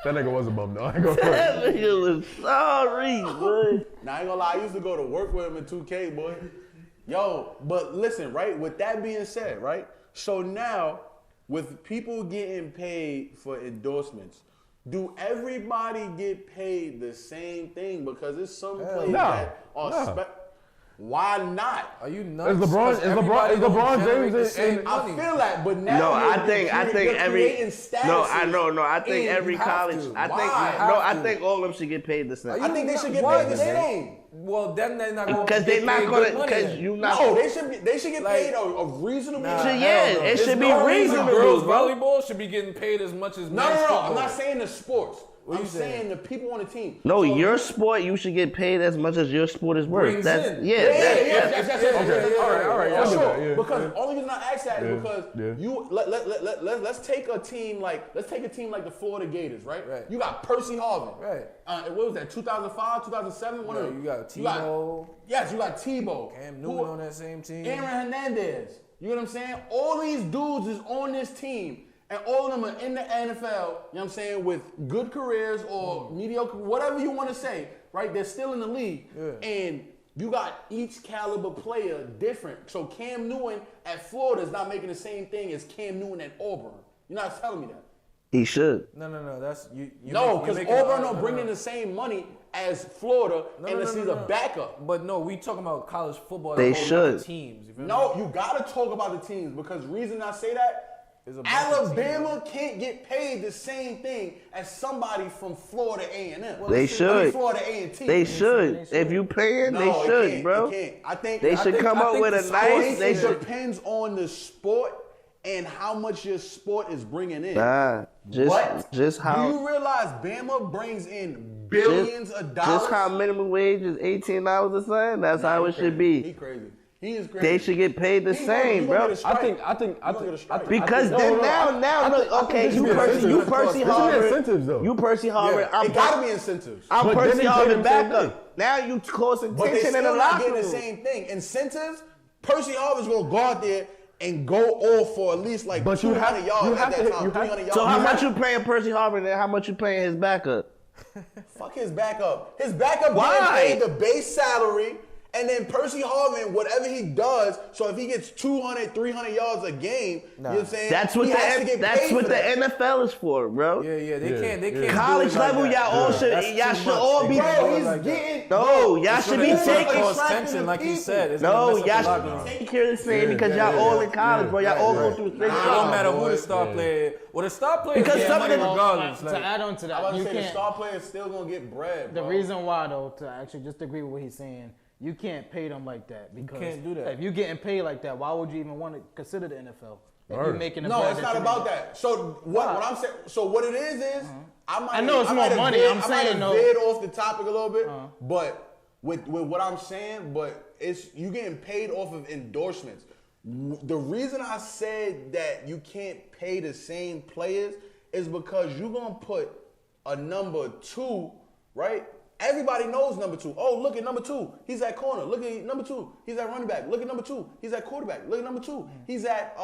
That nigga was a bum though. I ain't gonna front. that nigga was sorry, boy. Now, I ain't gonna lie, I used to go to work with him in 2K, boy. Yo, but listen, right? With that being said, right? So now, with people getting paid for endorsements, do everybody get paid the same thing? Because it's some players that are why not? Are you nuts? Is LeBron James the same in- I money. feel that, but now No, I you're think every creating statuses. no, I think and every you have college. to. I think Why? I think all of them should get paid the same. I think they should get Why paid the they- same. Well, then they're not going to Because they're not gonna. Because Because you not. No, they should get Like- paid a reasonable. Nah, amount. Yeah, hell no. it There's should be no reason reasonable, Girls bro. volleyball should be getting paid as much as No, men's football. I'm not saying the sports. I'm you saying saying? the people on the team. No, So- your sport you should get paid as much as your sport is worth. Brings That's in. yeah. Yeah, that- yes. all right, For I'll do sure. that, yeah, Because yeah. the only reason I ask that is because yeah. you let's take a team like the Florida Gators, right? Right. You got Percy Harvin. Right. What was that? 2005, 2007. One Yeah, of them. you got Tebow. Yes, you got Tebow. Cam Newton on that same team. Aaron Hernandez. You know what I'm saying? All these dudes is on this team. And all of them are in the NFL, you know what I'm saying, with good careers or mediocre, whatever you want to say, right? They're still in the league. Yeah. And you got each caliber player different. So Cam Newton at Florida is not making the same thing as Cam Newton at Auburn. You're not telling me that. He should. No. That's you. No, because Auburn don't bring in the same money as Florida, and this is a backup. But no, we talking about college football. They as a whole, should. not the teams. You feel No, me? you got to talk about the teams because the reason I say that, It's a bunch of Alabama can't get paid the same thing as somebody from Florida A&M. They should. Florida A&T. They should. If you paying, No, they it should, can't, bro. it can't. I think They should come up with a nice. They It should. depends on the sport and how much your sport is bringing in. Nah, What? just how. Do you realize Bama brings in billions of dollars? Just how minimum wage is $18 a son. That's how it should He be. crazy. He is crazy. They should get paid the same, bro. I think because then now, okay, you Percy Harvard, you Percy Harvard. It gotta be incentives. I'm But Percy then he Harvard paid back him up. Now you causing But they tension still in the not locker getting the room. same thing. Incentives, Percy Harvard's gonna go out there and go off for at least like 200 yards at that time, 300 yards. So how much you paying Percy Harvard and how much you paying his backup? Fuck his backup. His backup Why? getting paid the base salary, and then Percy Harvin, whatever he does, so if he gets 200, 300 yards a game, you know what I'm saying? That's what he has to get paid for the that. NFL is for, bro. Yeah, they can't. College do it like level, that. y'all should all be. Bro, he's like that. getting. No, y'all should be It's gonna taking. cause attracting tension, the like he people. said. It's No, gonna mess y'all up the locker room. should take care of the same because y'all all in college, bro. Y'all all go through the same It don't stuff. matter who the star player. Well, the star player Because get some money of the- regardless. To Like, add on to I that, was you say the can't. star player is still gonna get bread. The Bro. reason why, though, to actually just agree with what he's saying, you can't pay them like that because can't do that. if you're getting paid like that, why would you even want to consider the NFL? If you're Word. making the No, bread it's that not you're about making. that. So what I'm saying? So what it is I know it's more have money. I'm saying, I though. might have veered off the topic a little bit, but with what I'm saying, but it's you getting paid off of endorsements. The reason I said that you can't pay the same players is because you're gonna put a number 2, right? Everybody knows number 2. Oh, look at number 2. He's at corner. Look at number 2. He's at running back. Look at number 2. He's at quarterback. Look at number 2. He's at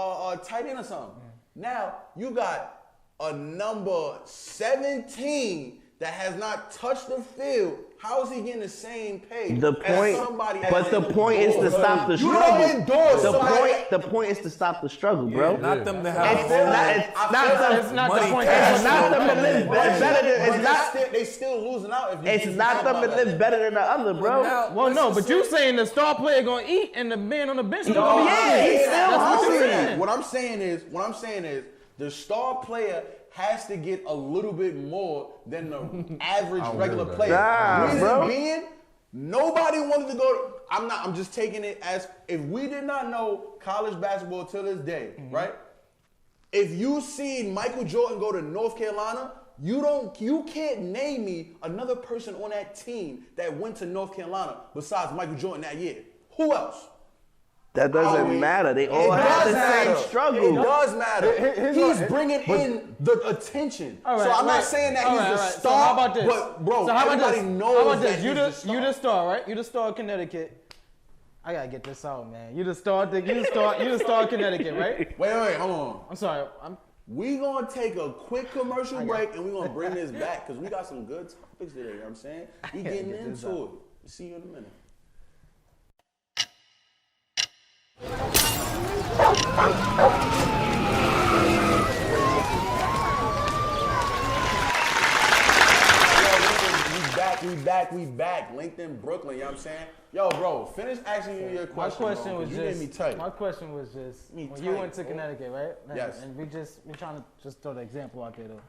tight end or something. Now you got a number 17 that has not touched the field. How is he getting the same pay? The as point, somebody but the that point is to endorses? stop the You don't struggle. endorse somebody. The point is to stop the struggle, bro. not them to It's have. not them. It's not Money the point. cash. It's not them to live better than. But It's not. they still losing out. If you It's keep not talking them to about that. live better than the other, bro. Well, no, but you saying the star player gonna eat and the man on the bench still Oh, gonna yeah, eat. he's still That's what you're hungry. saying. What I'm saying is the star player has to get a little bit more than the average regular player. Nah, Reason bro. being, nobody wanted to go. I'm just taking it as if we did not know college basketball till this day, right? If you seen Michael Jordan go to North Carolina, you can't name me another person on that team that went to North Carolina besides Michael Jordan that year. Who else? That doesn't matter. They all have the same struggle. It does matter. Here's He's what- bringing in the attention. All right, so I'm right. not saying that All he's right, the all right. star. So how about this? But bro, so how about everybody this? knows How about that this? he's You the the star. you the star, right? You the star of Connecticut. I gotta get this out, man. You the star of Connecticut, right? Wait, hold on. I'm sorry. We gonna take a quick commercial break and we gonna bring this back because we got some good topics today. You know what I'm saying? We getting get this into it. See you in a minute. We back. LinkedIn, Brooklyn, you know what I'm saying? Yo, bro, finish asking you your My question. question bro, was 'cause you made me just. tight. My question was just. Me When you tight, went to bro. Connecticut, right? Yes. And we're trying to just throw the example out there though.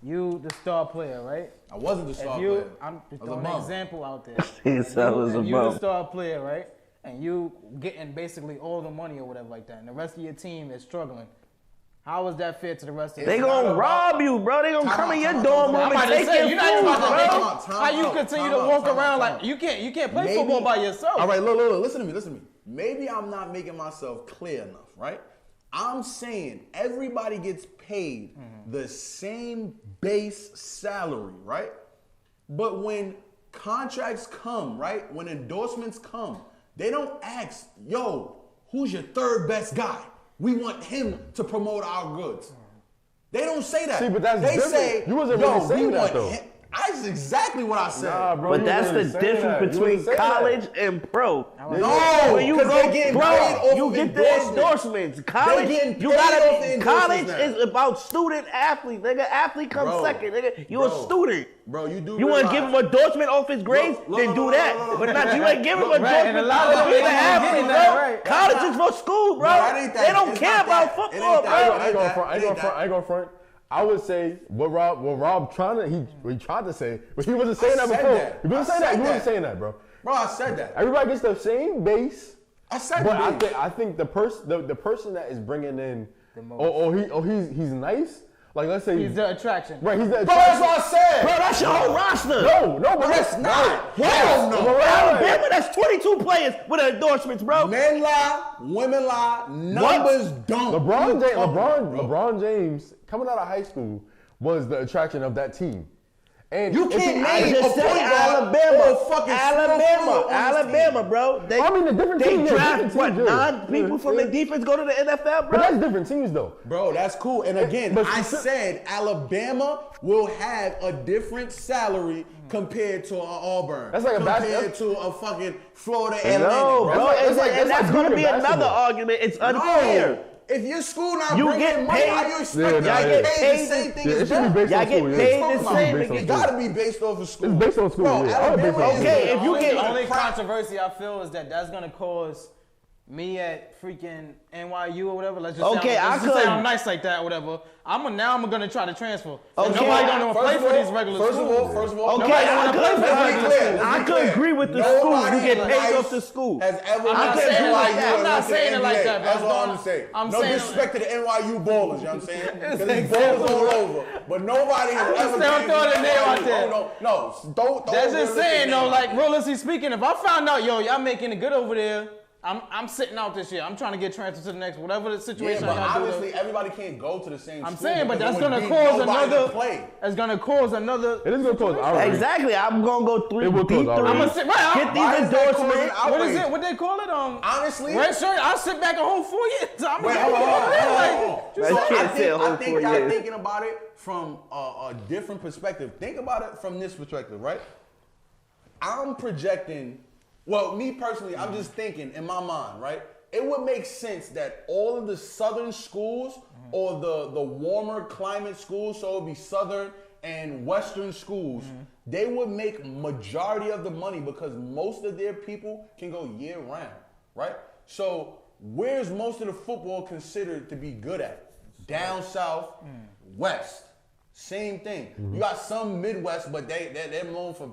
You the star player, right? I wasn't the star If you, player. I'm I was a throwing an bum. example out there. Yes, I was a If you the bum. star player, right? And you getting basically all the money or whatever like that, and the rest of your team is struggling. How is that fair to the rest of They the gonna rob you, bro. They gonna come in your dorm room I'm and about to take say, your you're not even food, about to bro. make it. How you continue to walk around like you can't play football by yourself. All right, look, listen to me. Maybe I'm not making myself clear enough, right? I'm saying everybody gets paid the same base salary, right? But when contracts come, right? When endorsements come, they don't ask, yo, who's your third best guy? We want him to promote our goods. They don't say that. See, but that's they different. say, You wasn't yo, really saying we that, want though. him. That's exactly what I said. Nah, bro, But you that's wasn't the saying difference that. You between wasn't saying that. college and pro. No, when you 'cause go they getting pro, paid off you of get the endorsements. College, getting you paid off the gotta. endorsements College now. is about student athlete, nigga. Athlete comes Bro, second, nigga. You bro, a student. Bro, you do You want to realize- give him endorsement off his grades? Look, then do that. But not you ain't giving him Right, and endorsement a lot of off them being an ain't athlete, getting bro. that, right. College is for school, bro. that ain't that. They don't It's care not about that. It football, ain't that. bro. I ain't gonna front. I ain't It gonna ain't front. I ain't gonna front. I would say what Rob tried to say, but he wasn't saying that said before. that. He wasn't I saying that. said He wasn't that. saying that, bro. Bro, I said that. Everybody gets the same base, I said but that. I think the person that is bringing in, or he's nice, Like, let's say He's the attraction. right. He's the Bro, that's what I said. Bro, that's your whole roster. No, but that's not. Hell no. Alabama, that's 22 players with endorsements, bro. Men lie, women lie, numbers don't. LeBron James, coming out of high school, was the attraction of that team. And You can't I name just a said point guard Alabama. or a fucking Alabama, bro. They, I mean, the different they teams, draft what, different teams, 9 people from the defense go to the NFL, But bro? that's different teams, though. Bro, that's cool. And again, But I said Alabama will have a different salary compared to an Auburn. That's like a compared to a fucking Florida Atlantic. No, bro, That's like that's going to good be in another basketball. argument. It's unfair. No. If your school not You bringing get money, paid- how you expect Yeah, y'all nah, get yeah. paid the same thing Yeah, as it should be them? based Y'all on get school. paid yeah. the same. Based on It school. gotta be based off of school. It's based on school, Bro, yeah. All Alabama based on is school. Okay, if you get- The only crap. controversy I feel is that's gonna cause me at freaking NYU or whatever. Let's just Okay, say I let's just say could- I'm nice like that or whatever. I'm gonna try to transfer. So Okay. nobody gonna play for these regular First of schools. all, Okay, Nobody I wanna could- play for let's be regular clear. schools. I Let's be could clear. agree with the Nobody schools. You get paid nice off the school. Has ever I'm not went to saying it like NYU that. I'm and not went to saying it like NBA. that, bro. That's all I'm saying. I'm No saying- disrespect to the NYU ballers, you know what I'm saying? Because It's there's example, ballers all bro. over. But nobody has ever Still came throwing to a name out NYU. there. Oh, no, don't. That's just saying though, like. like realistically speaking, if I found out, y'all making it good over there, I'm sitting out this year. I'm trying to get transferred to the next, whatever the Yeah, situation but y'all do. obviously everybody can't go to the same I'm school. saying, but because that's it would gonna be cause nobody to another. play. It's gonna cause another. It is going to cause outrage. Exactly. I'm going to go three, It will deep cause three. outrage. I'm gonna sit right. Get Why these is that causing endorsements. What is outrage? it? What they call it? Honestly, Red shirt. I'll sit back a whole 4 years. I'm Wait, gonna hold on, hold on, hold on. That So shit said I whole think 4 y'all years. thinking about it from a different perspective. Think about it from this perspective, right? I'm projecting, well, me personally, I'm just thinking in my mind, right? It would make sense that all of the southern schools or the warmer climate schools, so it would be southern and western schools, they would make majority of the money because most of their people can go year round, right? So where's most of the football considered to be good at? Down south, west. Same thing. You got some Midwest, but they're known for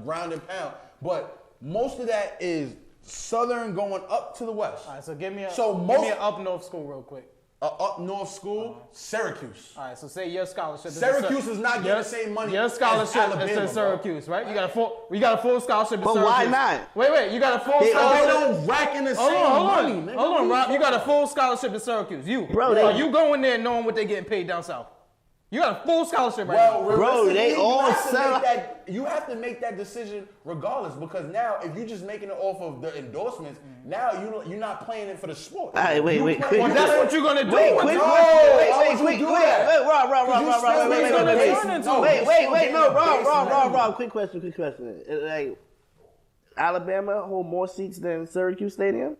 ground and pound. But most of that is southern going up to the west. All right, so give me an up north school real quick. Up north school, Syracuse. All right, so say your scholarship. Syracuse is not getting the same money Your as scholarship Alabama, is to bro. Syracuse, right? You got a full scholarship. But to why Syracuse. not? Wait, you got a full They scholarship. don't rack in the Hold same on, money, nigga. hold on, Rob. You got a full scholarship to Syracuse. Bro, Are you going there knowing what they getting paid down south? You got a full scholarship right Well, now. Bro, they realistically, all you have to sell- make that. You have to make that decision regardless, because now if you're just making it off of the endorsements, now you're not playing it for the sport. All right, wait, You quick. play- Well, that's what you're gonna do. Wait, What quick the- question. why Wait, would you quick, do wait, that? Rob, Because you wait, still wait, getting wait, the wait, base- turn into- no, wait, you're wait, still wait, getting no, the base Rob, revenue. quick question. Like, Alabama hold more seats than Syracuse Stadium?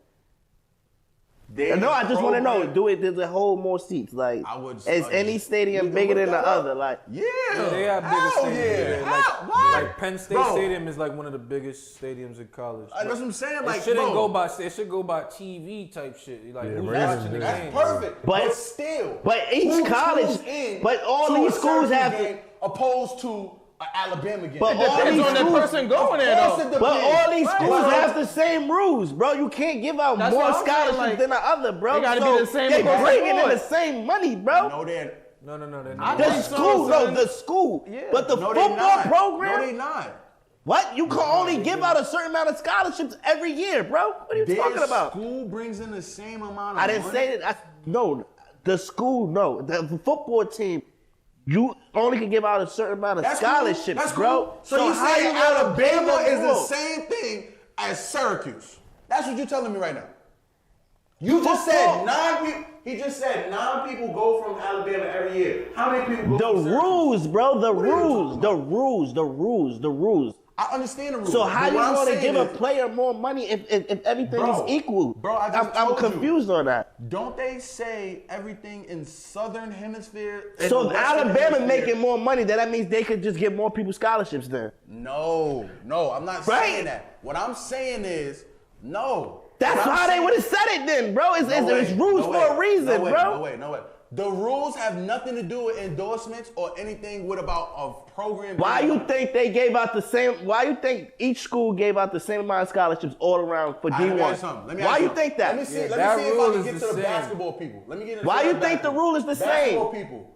No, I just want to know. Does it hold more seats? Like, I would- is any stadium we can bigger look than the that up. other? Like, Yeah, Yeah, they have bigger hell stadiums. yeah. What? Like Penn State Bro. Stadium is like one of the biggest stadiums in college. That's what I'm saying. Like, It shouldn't bro, go by. It should go by TV type shit. Like Yeah, who's ratings, watching the That's game? perfect. But- But still, but each who college- tunes in but all to these a schools Syracuse have- game opposed to an Alabama game. But all Depends these on the schools- person going there, Of course though. it but depends. all these Right. schools Well, have the same rules, bro. You can't give out That's more what I'm saying, scholarships like, than the other, bro. they gotta be So the same They across the bringing in board. the same money, bro. No, they're No, they're I not. The think school, so, no, son. the school. Yeah. But the no, they football not. program, No, they not. what? You can only give out a certain amount of scholarships every year, bro. What are you Their talking about? school brings in the same amount of I didn't money. say that. No, the school, no. The football team, you only can give out a certain amount of That's cool. scholarships, That's bro. cool. So you how saying you gonna Alabama bring is the the rule? same thing as Syracuse? That's what you're telling me right now. You just Football- said 9 people. He just said 9 people go from Alabama every year. How many people go The from Syracuse? rules, bro. The What are you rules. talking The about? rules. The rules. The rules. I understand the rules. So how but you what I'm gonna saying give a is, player more money if everything Bro, is equal? bro, I just I'm told you. confused on that. Don't they say everything in Southern Hemisphere? So in if the Western Alabama Hemisphere- making more money, then that means they could just give more people scholarships then. No, I'm not Right? saying that. What I'm saying is, no. That's What I'm how they saying- would have said it then, bro. It's No way, rules no for a way, reason, no way, bro. No way. The rules have nothing to do with endorsements or anything with about a program. Why you think they gave out the same? Why you think each school gave out the same amount of scholarships all around for Let me D1? ask you something. Let me Why ask you something. think that? Let me see Yeah, if that I rule can is get the to the same. basketball people. Let me get into Why that you think the basketball. rule is the same? Basketball people.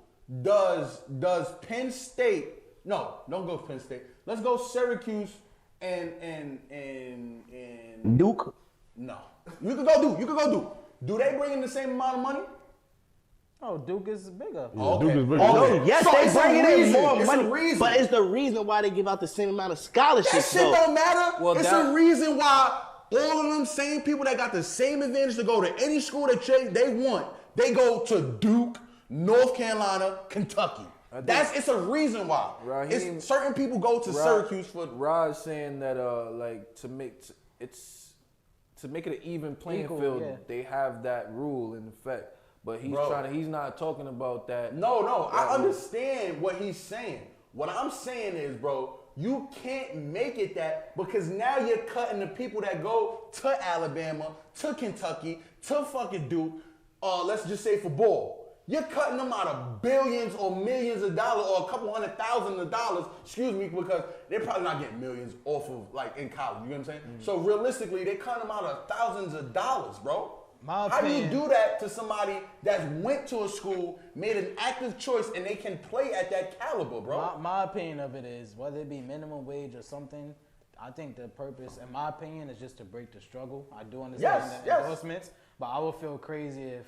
does Penn State? No, don't go Penn State. Let's go Syracuse and Duke. No, you could go Duke. You could go Duke. Do they bring in the same amount of money? Oh, Duke is bigger. Okay. Duke is bigger. Okay. No, yes, So they it's a bring in reason. more It's money, a reason. but it's the reason why they give out the same amount of That scholarships. shit though. don't matter. Well, It's that- a reason why all of them same people that got the same advantage to go to any school that they want, they go to Duke, North Carolina, Kentucky. It's a reason why. Raheem- It's certain people go to Syracuse for. Raj saying that like to make it an even playing Equal, field, yeah. they have that rule in effect. But he's he's not talking about that. No, I understand what he's saying. What I'm saying is, bro, you can't make it that because now you're cutting the people that go to Alabama, to Kentucky, to fucking Duke, let's just say for ball. You're cutting them out of billions or millions of dollars or a couple $100,000, excuse me, because they're probably not getting millions off of like in college, you know what I'm saying? So realistically, they cut them out of thousands of dollars, bro. My How do you opinion- do that to somebody that went to a school, made an active choice, and they can play at that caliber, bro? My opinion of it is, whether it be minimum wage or something, I think the purpose, in my opinion, is just to break the struggle. I do understand the Yes. endorsements, but I would feel crazy if,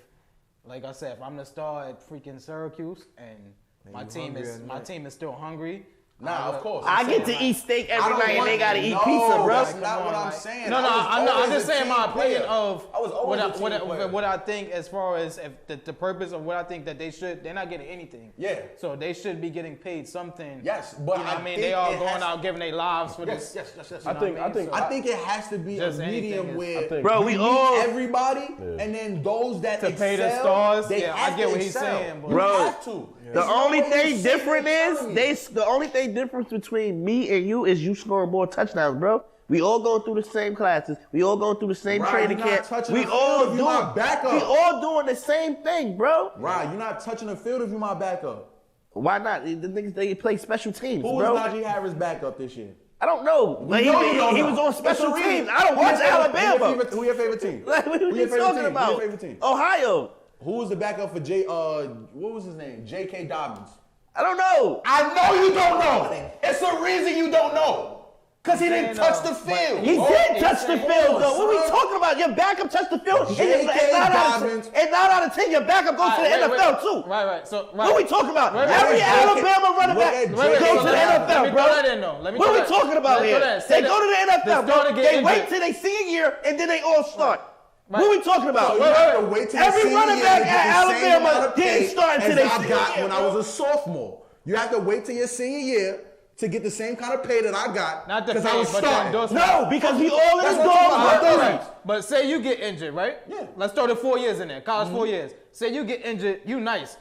like I said, if I'm the star at freaking Syracuse and my team is still hungry. Nah, of course. I get to eat steak I every don't night and want- they gotta eat no, pizza, bro. That's not what I'm saying. No, I'm just saying my opinion of I was always a team player. what I think as far as if the purpose of what I think that they're not getting anything. Yeah. So they should be getting paid something. Yes, but you know what I I mean, think they all it going has- out giving their lives for Yes, this. yes. You know what I think- So- I think it has to be Just a anything medium is- where I think- Bro, you we meet all- everybody, and then those that To pay the excel, stars? they Yeah, I have get to what he's excel. saying, but- You Bro, have to. The There's no only way you thing sit different there is telling me. the only thing difference between me and you is you scoring more touchdowns, bro. We all going through the same classes. We all going through the same Right, training you're not camp. touching We the all field if you're doing. not backup. We all doing the same thing, bro. Right, you're not touching the field if you're my backup. Why not? The niggas they play special teams, Who was bro. Najee Harris backup this year? I don't know. But You know you don't he know. was on It's special a reason. teams. I don't Who your watch favorite- Alabama. Who your favorite team? Like, what are Who you your favorite talking team? about? Who your favorite team? Ohio. Who was the backup for what was his name? J.K. Dobbins. I don't know. I know you don't know. It's a reason you don't know. Because he didn't touch the field. He Oh, did touch the come field, on, though. What are we son. talking about? Your backup touched the field. And J.K. it's not Dobbins. and 9 out of 10, your backup goes to the NFL, too. Right. So What are we talking about? Wait, Every wait, Alabama running look back at goes J.K. to the Dobbins. Let NFL, me bro. throw that in, though. Let me What throw are we that- talking about let's throw here? that. Say They go to the NFL, the starter bro. get They wait injured. till they senior year, and then they all start. What are we talking about? So you have to wait till the Every senior running year back to get at the same amount Alabama of pay didn't start until as they I senior got year, when I bro. was a sophomore. You have to wait till your senior year to get the same kind of pay that I got Not the because I pay, was but the starting. endorsement. No, because we all in That's the what dog. you All want. right. But say you get injured, right? Yeah. Let's throw the 4 years in there. College 4 years. Say you get injured, you nice.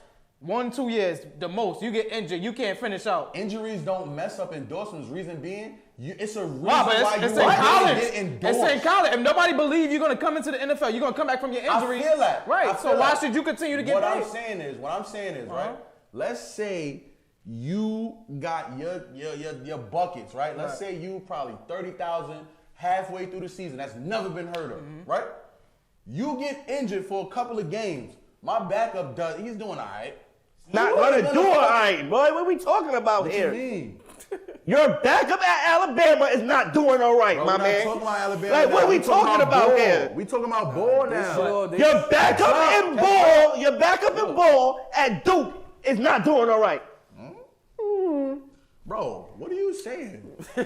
1-2 years, the most. You get injured, you can't finish out. Injuries don't mess up endorsements. Reason being, it's a reason Wow, but why it's you in are college. get endorsed. It's in college. If nobody believes you're gonna come into the NFL, you're gonna come back from your injury. I feel that. Right. I So feel why that. should you continue to get What paid? I'm saying is, right? Let's say you got your buckets, right? Let's say you probably 30,000 halfway through the season. That's never been heard of, right? You get injured for a couple of games. My backup he's doing all right. Not You gonna ain't do it, all fuck- right, boy. What are we talking about What you here? mean? Your backup at Alabama is not doing all right, Bro, my we're not man. talking about Alabama Like, now. what are we talking talking about ball. here? We talking about ball now. Your backup in ball, at Duke is not doing all right. Bro, what are you saying? I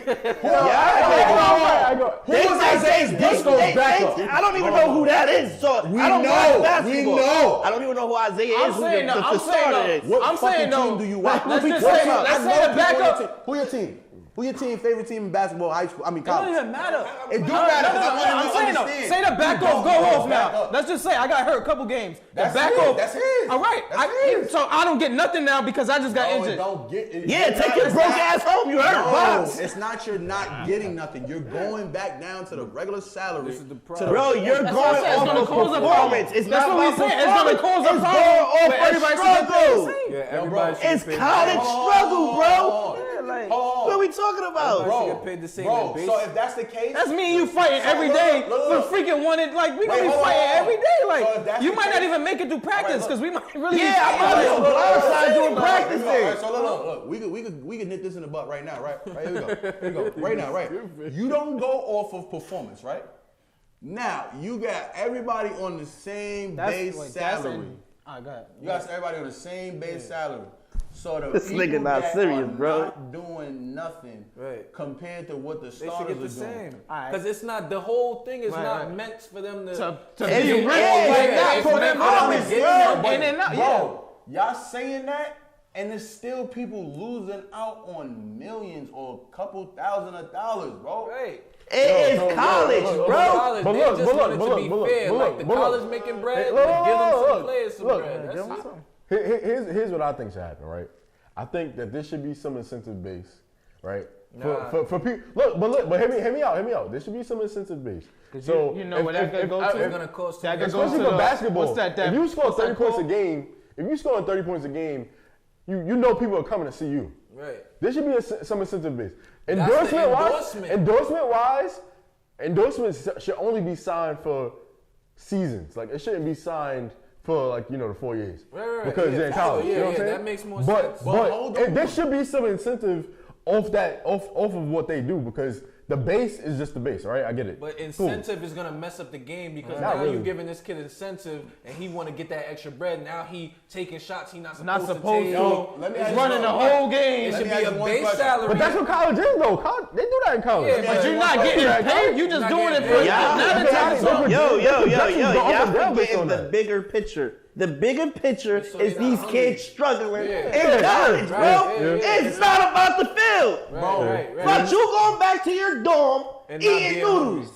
go. Who was Isaiah Briscoe's backup? I don't even know who that is. So We I don't know. watch basketball. We know. I don't even know who Isaiah I'm is. Who saying the, though, the I'm saying starter though, is. What I'm fucking saying team though, do you watch? let's just What say, team? let's I say know the people on backup. your team. Who your team? Who your team? Favorite team in basketball, high school? I mean It don't college. even matter. It do No, matter. no, no, no, I'm saying though, understand. say the back You off, go don't off back now. up. Let's just say I got hurt a couple games. That's the back his. off. That's his. All right. That's his. So I don't get nothing now because I just got No, it injured. don't get it. Yeah, take your broke ass home. You hurt, No, box. it's not you're not getting nothing. You're going back down to the regular salary. This is the to problem. Bro, you're That's what I'm going saying. It's off gonna of cause a performance. problem. It's That's not what we about saying. It's gonna cause a It's problem going off where everybody of should get paid the struggle. same. Yeah, Yo, everybody bro, should It's be paid. college struggle, bro. Like, Hold on. what are we talking about? Everybody should get paid the same in base. So if that's the case, That's me and you fighting every day for freaking wanted. Like, we gonna be hold fighting on. every day. So if Like, that's you the might not case- even make it through practice because we might really Yeah, I'm out here blindside doing practice All right, things. so look, we could nip this in the butt right now, right? Right, here we go. Right now, right? You don't go off of performance, right? Now, you got everybody on the same base salary. I got. You got everybody on the same base salary. So the This people nigga not that serious, are bro. not doing nothing compared to what the They should starters get are the doing. same. Alright. Because it's not, the whole thing is Right, not right. meant for them to To It's be real, rich. like, not it's for meant them for them to homies, get bro. their And then not, Bro, y'all saying that, and there's still people losing out on millions or a couple thousand of dollars, bro. Right. It is college, bro. College, But they look, just but want it look, to but be look, fair. but Like look, the but college look. making bread, Hey, give them some look, players some look. bread. That's all. Here's what I think should happen, right? I think that there should be some incentive base, right? For people. But hear me out. There should be some incentive base. So you know what that could go to? It's gonna cost That too could much. go especially to for the- basketball. what's that- if you score what's that 30 points a called? game, if you score 30 points a game, you know people are coming to see you. Right. There should be some incentive base. That's the Endorsements should only be signed for seasons. Like it shouldn't be signed for like the 4 years. Right. Because Yeah, they're in college. yeah, you know what I'm yeah, saying? that makes more but, sense. But hold on. there should be some incentive off of what they do because the base is just the base, right? I get it. But Cool. incentive is gonna mess up the game because Not now really. you're giving this kid incentive and he want to get that extra bread. Now he taking shots he not supposed, Not supposed to to. take. Let me It's ask you running the something. whole It game. should me be ask a you one base question. salary. But that's what college is, though. They do that in college. Yeah, But you're not They do getting that in college. paid. You just Not doing it getting for paid. Yeah. now the time is They up. projections Yo, go up y'all and down based forgetting on the that. bigger picture. The bigger picture So is they not these hungry. kids struggling Yeah. in college, bro. Right, yeah. It's not about the field. Right. But you going back to your dorm And not eating being noodles.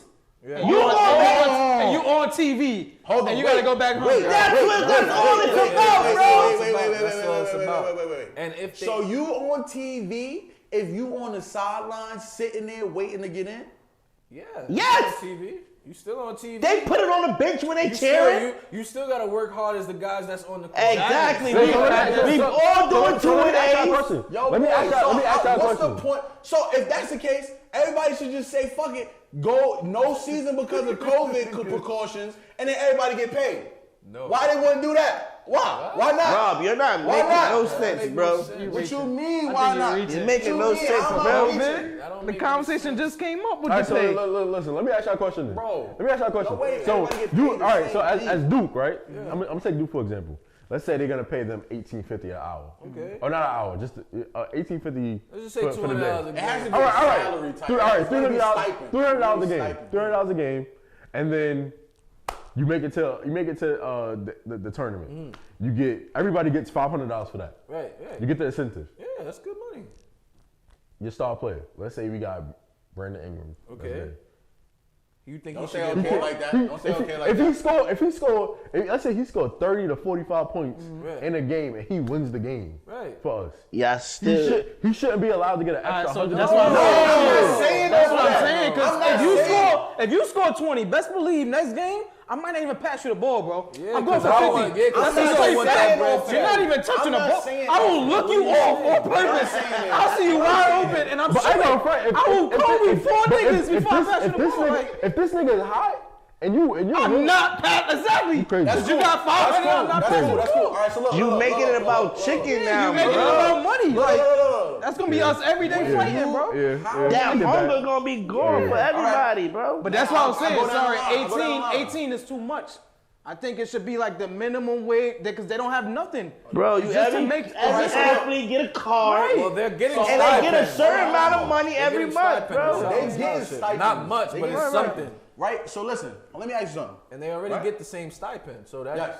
Yeah. You going back. and you on TV. Hold on, and you gotta wait. go back home. That's all it's about, bro. That's all it's about. Wait. And if they, So you on TV, if you on the sidelines sitting there waiting to get in? yeah, Yes. you on TV. You still on TV. They put it on the bench when they you cheering. you still gotta work hard as the guys that's on the court. Exactly. So We let all doing so let me ask y'all a 2 question. Yo, Let me boy, ask y'all a what's question. the point? So if that's the case, everybody should just say fuck it, go no season because of COVID precautions, and then everybody get paid. No. Why they wouldn't do that? Why? Why not? Rob, you're not Why making not? no That sense, make bro. no sense. What you mean? I Why think you're not? reaching. You're making no What you mean? sense, I'm not bro. reaching. That don't The make no conversation just came up with All the right, so pay. listen. Let me ask y'all a question then. Bro. Let me ask y'all a question. No, wait, so everybody get you, paid the all right. same So thing. as Duke, right? I'm gonna take Duke for example. Let's say they're gonna pay them $18.50 an hour. Okay. Or not an hour, just $18.50. Let's just say for the $200 day. a It has to game. be All right, a salary type. All right, It's gonna be $300 stipend. $300 a game. Stipend. $300 a game, and then you make it to the tournament. Everybody gets $500 for that. Right. Yeah. You get the incentive. Yeah, that's good money. Your star player. Let's say we got Brandon Ingram. Okay. That's it. You think Don't he say should get okay more? like that. Don't say okay like If that. he scored, let's say he scored 30 to 45 points Right. in a game and he wins the game Right. for us. Yeah, still. He shouldn't be allowed to get an extra so $100. that's what I'm saying. That's That's what I'm saying. I'm not Because saying- if you score 20, best believe next game I might not even pass you the ball, bro. Yeah, I'm going 'cause for I 50. wanna- yeah, 'cause That's I'm what not I'm saying saying. that, You're not even touching I'm the not ball. saying I will that. look you off on purpose. I'll see you wide open, and I'm But I shooting. know, Frank, I will call you four but niggas before I pass you the ball. Like, if this nigga is hot and you I'm not pass exactly. crazy. Because you got 500, I'm not passing the That's cool. ball. All right, so look. You look, making look, it look, about look, chicken look. now, You making it bro. about money. Like, Look. that's gonna be us every day fighting, bro. Yeah. I That get hunger gonna be gone for everybody, bro. But that's what I'm I saying. go down Sorry, the line. I go down the 18, line. 18 is too much. I think it should be like the minimum wage because they don't have nothing. Bro, It's you just to every make athlete get a card, Well, they're getting and they get a stipends. certain amount of money They're every getting month, stipends. bro. They It's getting scholarship. stipends. Not much, They but get- it's something. Right. So listen. Let me ask you something. And they already Right. get the same stipend. So that's Yes.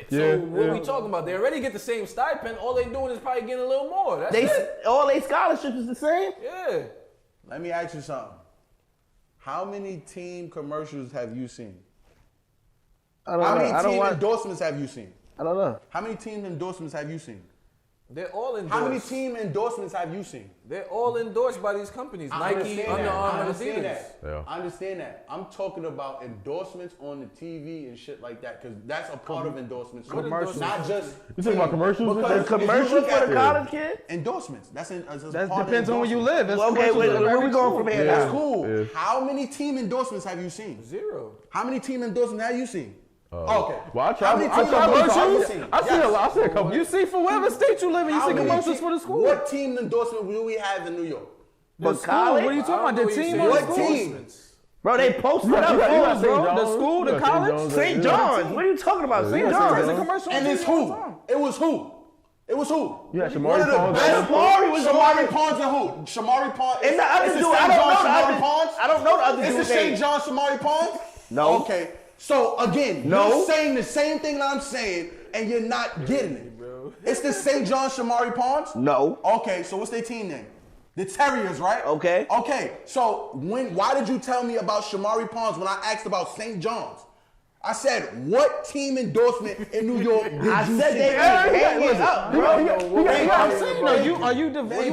So Yeah, what yeah. we talking about? They already get the same stipend. All they doing is probably getting a little more. That's They it. all they scholarships is the same. Yeah. Let me ask you something. How many team commercials have you seen? I don't How know. many I don't team want. endorsements have you seen? I don't know. How many team endorsements have you seen? They're all endorsed. How many team endorsements have you seen? They're all endorsed by these companies. Nike, Under Armour, Adidas. Yeah. I understand that. I'm talking about endorsements on the TV and shit like that, because that's a part of endorsements. Commercials. Not just. You talking about commercials? Because The commercial for the college kid? endorsements. That's That depends on where you live. That's Okay, where we going from here That's now? cool. Yeah. How many team endorsements have you seen? 0. How many team endorsements have you seen? Okay. Well, I How travel. many I team travel. endorsements have you I seen? see a lot. I see a couple. You see, for whatever state you live in, you How see many commercials te- for the school. What team endorsement do we have in New York? The For school? college? What are you talking about? The team or the What school? team? Bro, they posted You got up St. bro. The John's, school, you the got college? John's, St. yeah. John's. What are you talking about? St. Yeah, John's. It's a commercial. And it's who? It was who? It was who? You had One Shamari of the Pons. best. Shamari was Shamari Pons and who? Shamari Pons. And the other it's dude, St. I don't John know the Shamari other- Pons. I don't know the other It's the dude's St. name. John Shamari Pons? No. Okay. So again, No. you're saying the same thing that I'm saying, and you're not getting it. It's the St. John Shamari Pons? No. Okay, so what's their team name? The Terriers, right? Okay. Okay, so why did you tell me about Shamari Pons when I asked about St. John's? I said, what team endorsement in New York did I you said see? they hang it up, bro. I'm saying, you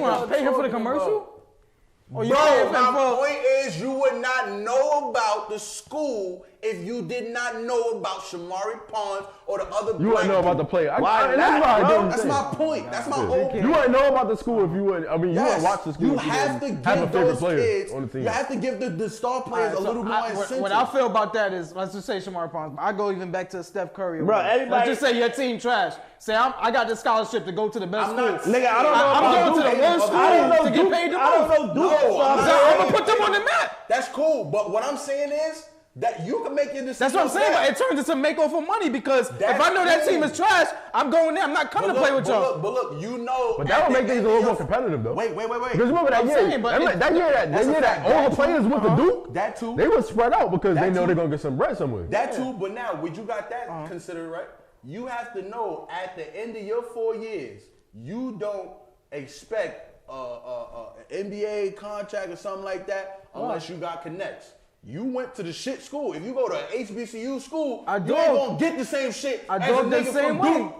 want to pay him for the commercial? Or you pay Bro, him my for? point is you would not know about the school if you did not know about Shamari Pons or the other You wouldn't know about the player. Why That's not, why I bro? didn't That's say. my point. That's my whole point. You wouldn't know about the school if you would. I mean, you Yes, wouldn't watch the school. you if have to didn't have a give favorite those player kids, on the team. you have to give the star players a little more incentive. What I feel about that is, let's just say Shamar Pons. I go even back to Steph Curry. or Bro, whatever. everybody- Let's just say your team trash. Say I got the scholarship to go to the best I'm school. not- Nigga, I don't know I'm about going to Duke. the worst school I don't know to get Duke. paid the I don't most. know Duke. No, I'm So not- I'm gonna put them on the map. That's cool, but what I'm saying is that you can make your decision. That's what I'm saying. off But that. it turns into make off for money because if That's I know that cool. team is trash, I'm going there. I'm not coming to play with y'all. But look, you know. But that would make things a little more competitive, though. Wait. Because remember that I'm year, saying, but that year That's a that fact. all the That players too. went to Duke, That too. they were spread out because they That know too. they're gonna get some bread somewhere. That too, but now, would you got that considered, right? You have to know at the end of your 4 years, you don't expect an NBA contract or something like that unless you got connects. You went to the shit school. If you go to an HBCU school, I you ain't dog- gonna get the same shit I as a dog the nigga same from way. Duke.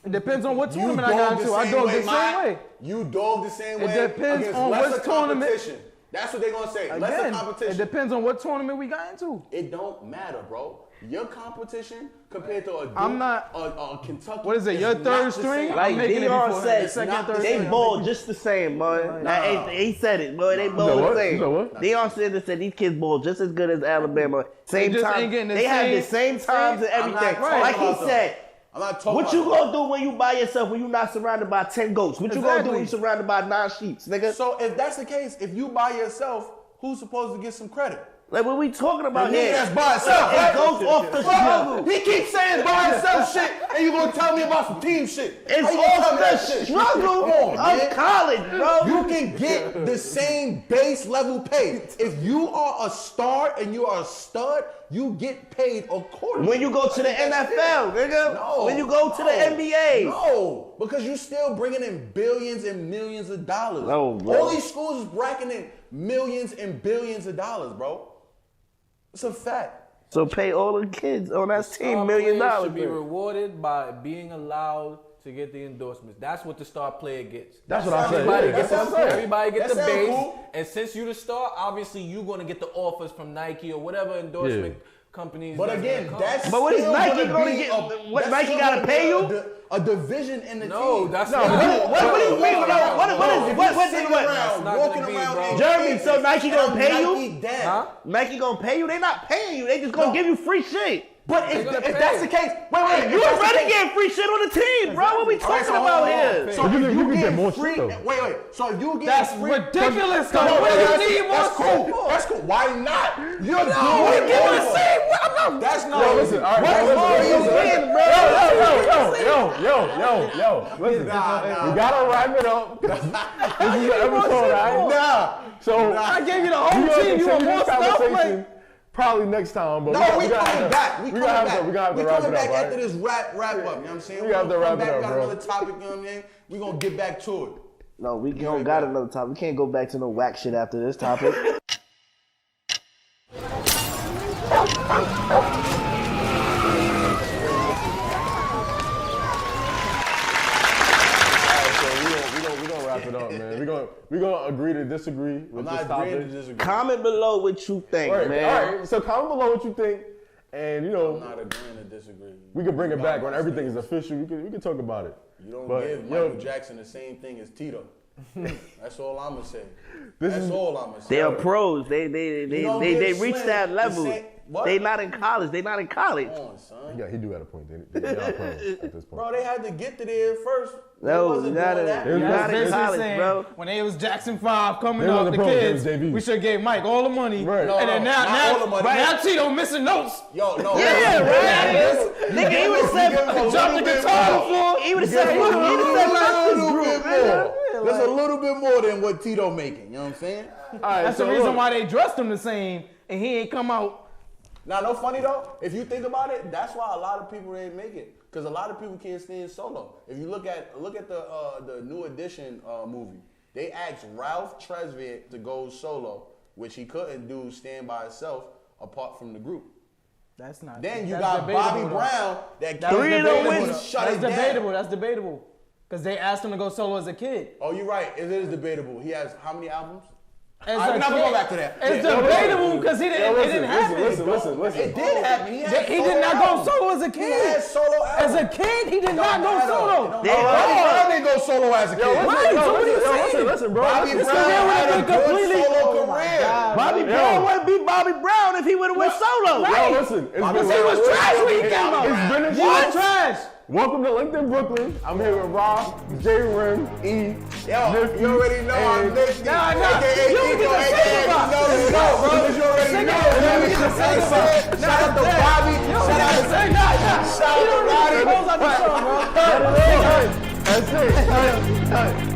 It depends on what You tournament I got dog into. the I same dog way, the same way. You dog the same It way depends against on lesser which tournament. competition. That's what they're gonna say. Lesser Again, competition. it depends on what tournament we got into. It don't matter, bro. Your competition compared to a Duke, I'm not- a Kentucky. What is it, your not third the string? same. Like I'm making it Dion before said, the second, not third the they string. ball just the same, boy. He said it, boy. They You ball know the what? same. You know what? Dion said these kids ball just as good as Alabama. Same just time. ain't getting the They have the same- same times and I'm not everything. talking Like he about them. said. I'm not talking What about you that. gonna do when you by yourself, when you not surrounded by 10 goats? What you gonna do when you Exactly. surrounded by 9 sheeps, nigga? So if that's the case, if you by yourself, who's supposed to get some credit? Like what we talking about The nigga here? that's by himself, It right? goes off the struggle. He keeps saying by himself shit, and you gonna tell me about some team shit. It's How you gonna tell off me the that shit? struggle Come on, man. of college, bro. You can get the same base level pay. If you are a star and you are a stud, you get paid accordingly. When you go to the NFL, nigga. No. When you go to the no, NBA. No, because you still bringing in billions and millions of dollars. No, bro. All these schools is racking in millions and billions of dollars, bro. It's a fact. So pay all the kids on that team $1 million. Star players should be bro. rewarded by being allowed to get the endorsements. That's what the star player gets. That's what I said. Everybody Yeah, gets that's what I'm saying. everybody get That the sound base, cool. and since you the star, obviously you're gonna get the offers from Nike or whatever endorsement companies. But that's again, gonna come. that's But what is still Nike gonna gonna be get- a- what that's Nike still gotta gonna pay be you? a division in the No, team. that's No, not. what do you mean? What Walking is sitting what? around, not walking gonna be, around bro. in Jeremy, campus, so Nike gonna and pay you? Nike down. Huh? Nike gonna pay you? They not paying you. They just gonna No. give you free shit. But if, gonna if pay. that's the case, wait, You if that's the already case- getting free shit on the team, bro. What we All right, talking so hold about on, hold on. here? So But you if can- you can get get more free, shit, though. wait. So if you get That's free, ridiculous, though. No, What do you that's- need more That's cool. for? That's cool. Why not? You're No, doing we're it giving the over. same. I'm not. That's not. Yo, listen, all right, What listen, more are you listen, getting, bro? Listen, Nah. we gotta wrap it up. This is an episode, right? Nah. So I gave you the we whole gonna team. You want continue more this stuff? conversation Like, probably next time. But No, we gotta coming have- back. We we gotta have to coming wrap back it up, after right? this wrap up. You know what I'm saying? We have to gonna wrap come it back, up, we got bro. another topic, you know what I mean? We gonna get back to it. No, we don't got another topic. We can't go back to no whack shit after this topic. to disagree I'm with not this agreeing to topic. disagree. Comment below what you think, Right, man. all right. So comment below what you think, and I'm not agreeing to disagree. we can bring it You back got when my everything is stance. official. We can talk about it. You don't But, give yo- Michael Jackson the same thing as Tito. That's all I'm gonna say. This That's is- all I'm gonna say. They are pros. They You don't give reach Slim that the level. same- what? They not in college. They not in college. Come on, son. Yeah, he do have a point. They're not pros at this point. Bro, they had to get to there first. They No, wasn't you doing gotta- that. you They gotta was in college, saying bro. when they was Jackson 5 coming They up, wasn't the pros, they kids, was JVs. we should have gave Mike all the money. Right. No, And then not all the money. now Tito missing notes. Yo, no. Yeah, right. Nigga, he would have said, Drop the guitar on the floor. he would have said, A little group, bit more. There's a little bit more than what Tito making. You know what I'm saying? All right, That's so the reason look, why they dressed him the same, and he ain't come out. Now, no funny though. If you think about it, that's why a lot of people didn't make it. Because a lot of people can't stand solo. If you look at the New Edition movie, they asked Ralph Tresvant to go solo, which he couldn't do stand by himself apart from the group. That's not. Then you that's got debatable, Bobby though. Brown that That's came in debatable, and though. shut That's it down. debatable. That's debatable. Because they asked him to go solo as a kid. Oh, you're right. It is debatable. He has how many albums? As All right, a we're not gonna kid, go back to that. It's Yeah. debatable because it didn't happen. Listen. It did happen. He Did not go solo as a He kid. had solo As albums. a kid, he did not go solo. Bobby Brown didn't go solo as a kid. Right, so what are you saying? Listen, bro. Bobby listen. Brown had a been good completely- solo Oh my career. God. Bobby Brown wouldn't be Bobby Brown if he would have went solo. Yo, listen. It's Bobby been Brown was trash when he came out. It's been a He was show. trash. Welcome to LinkedIn Brooklyn. I'm here with Rob, J Rim, E. Yo, Nifty, you already know I'm and- Nifty. Nah. AKA You don't Nico, get to AKA sing about you know, it. bro. Because you already Sing know. it. You don't man. get to sing That's about it. it. Shout out to Nah, Bobby. You don't Shout get out to to say nah. Shout out to Roddy. Close out the show, bro. That's it.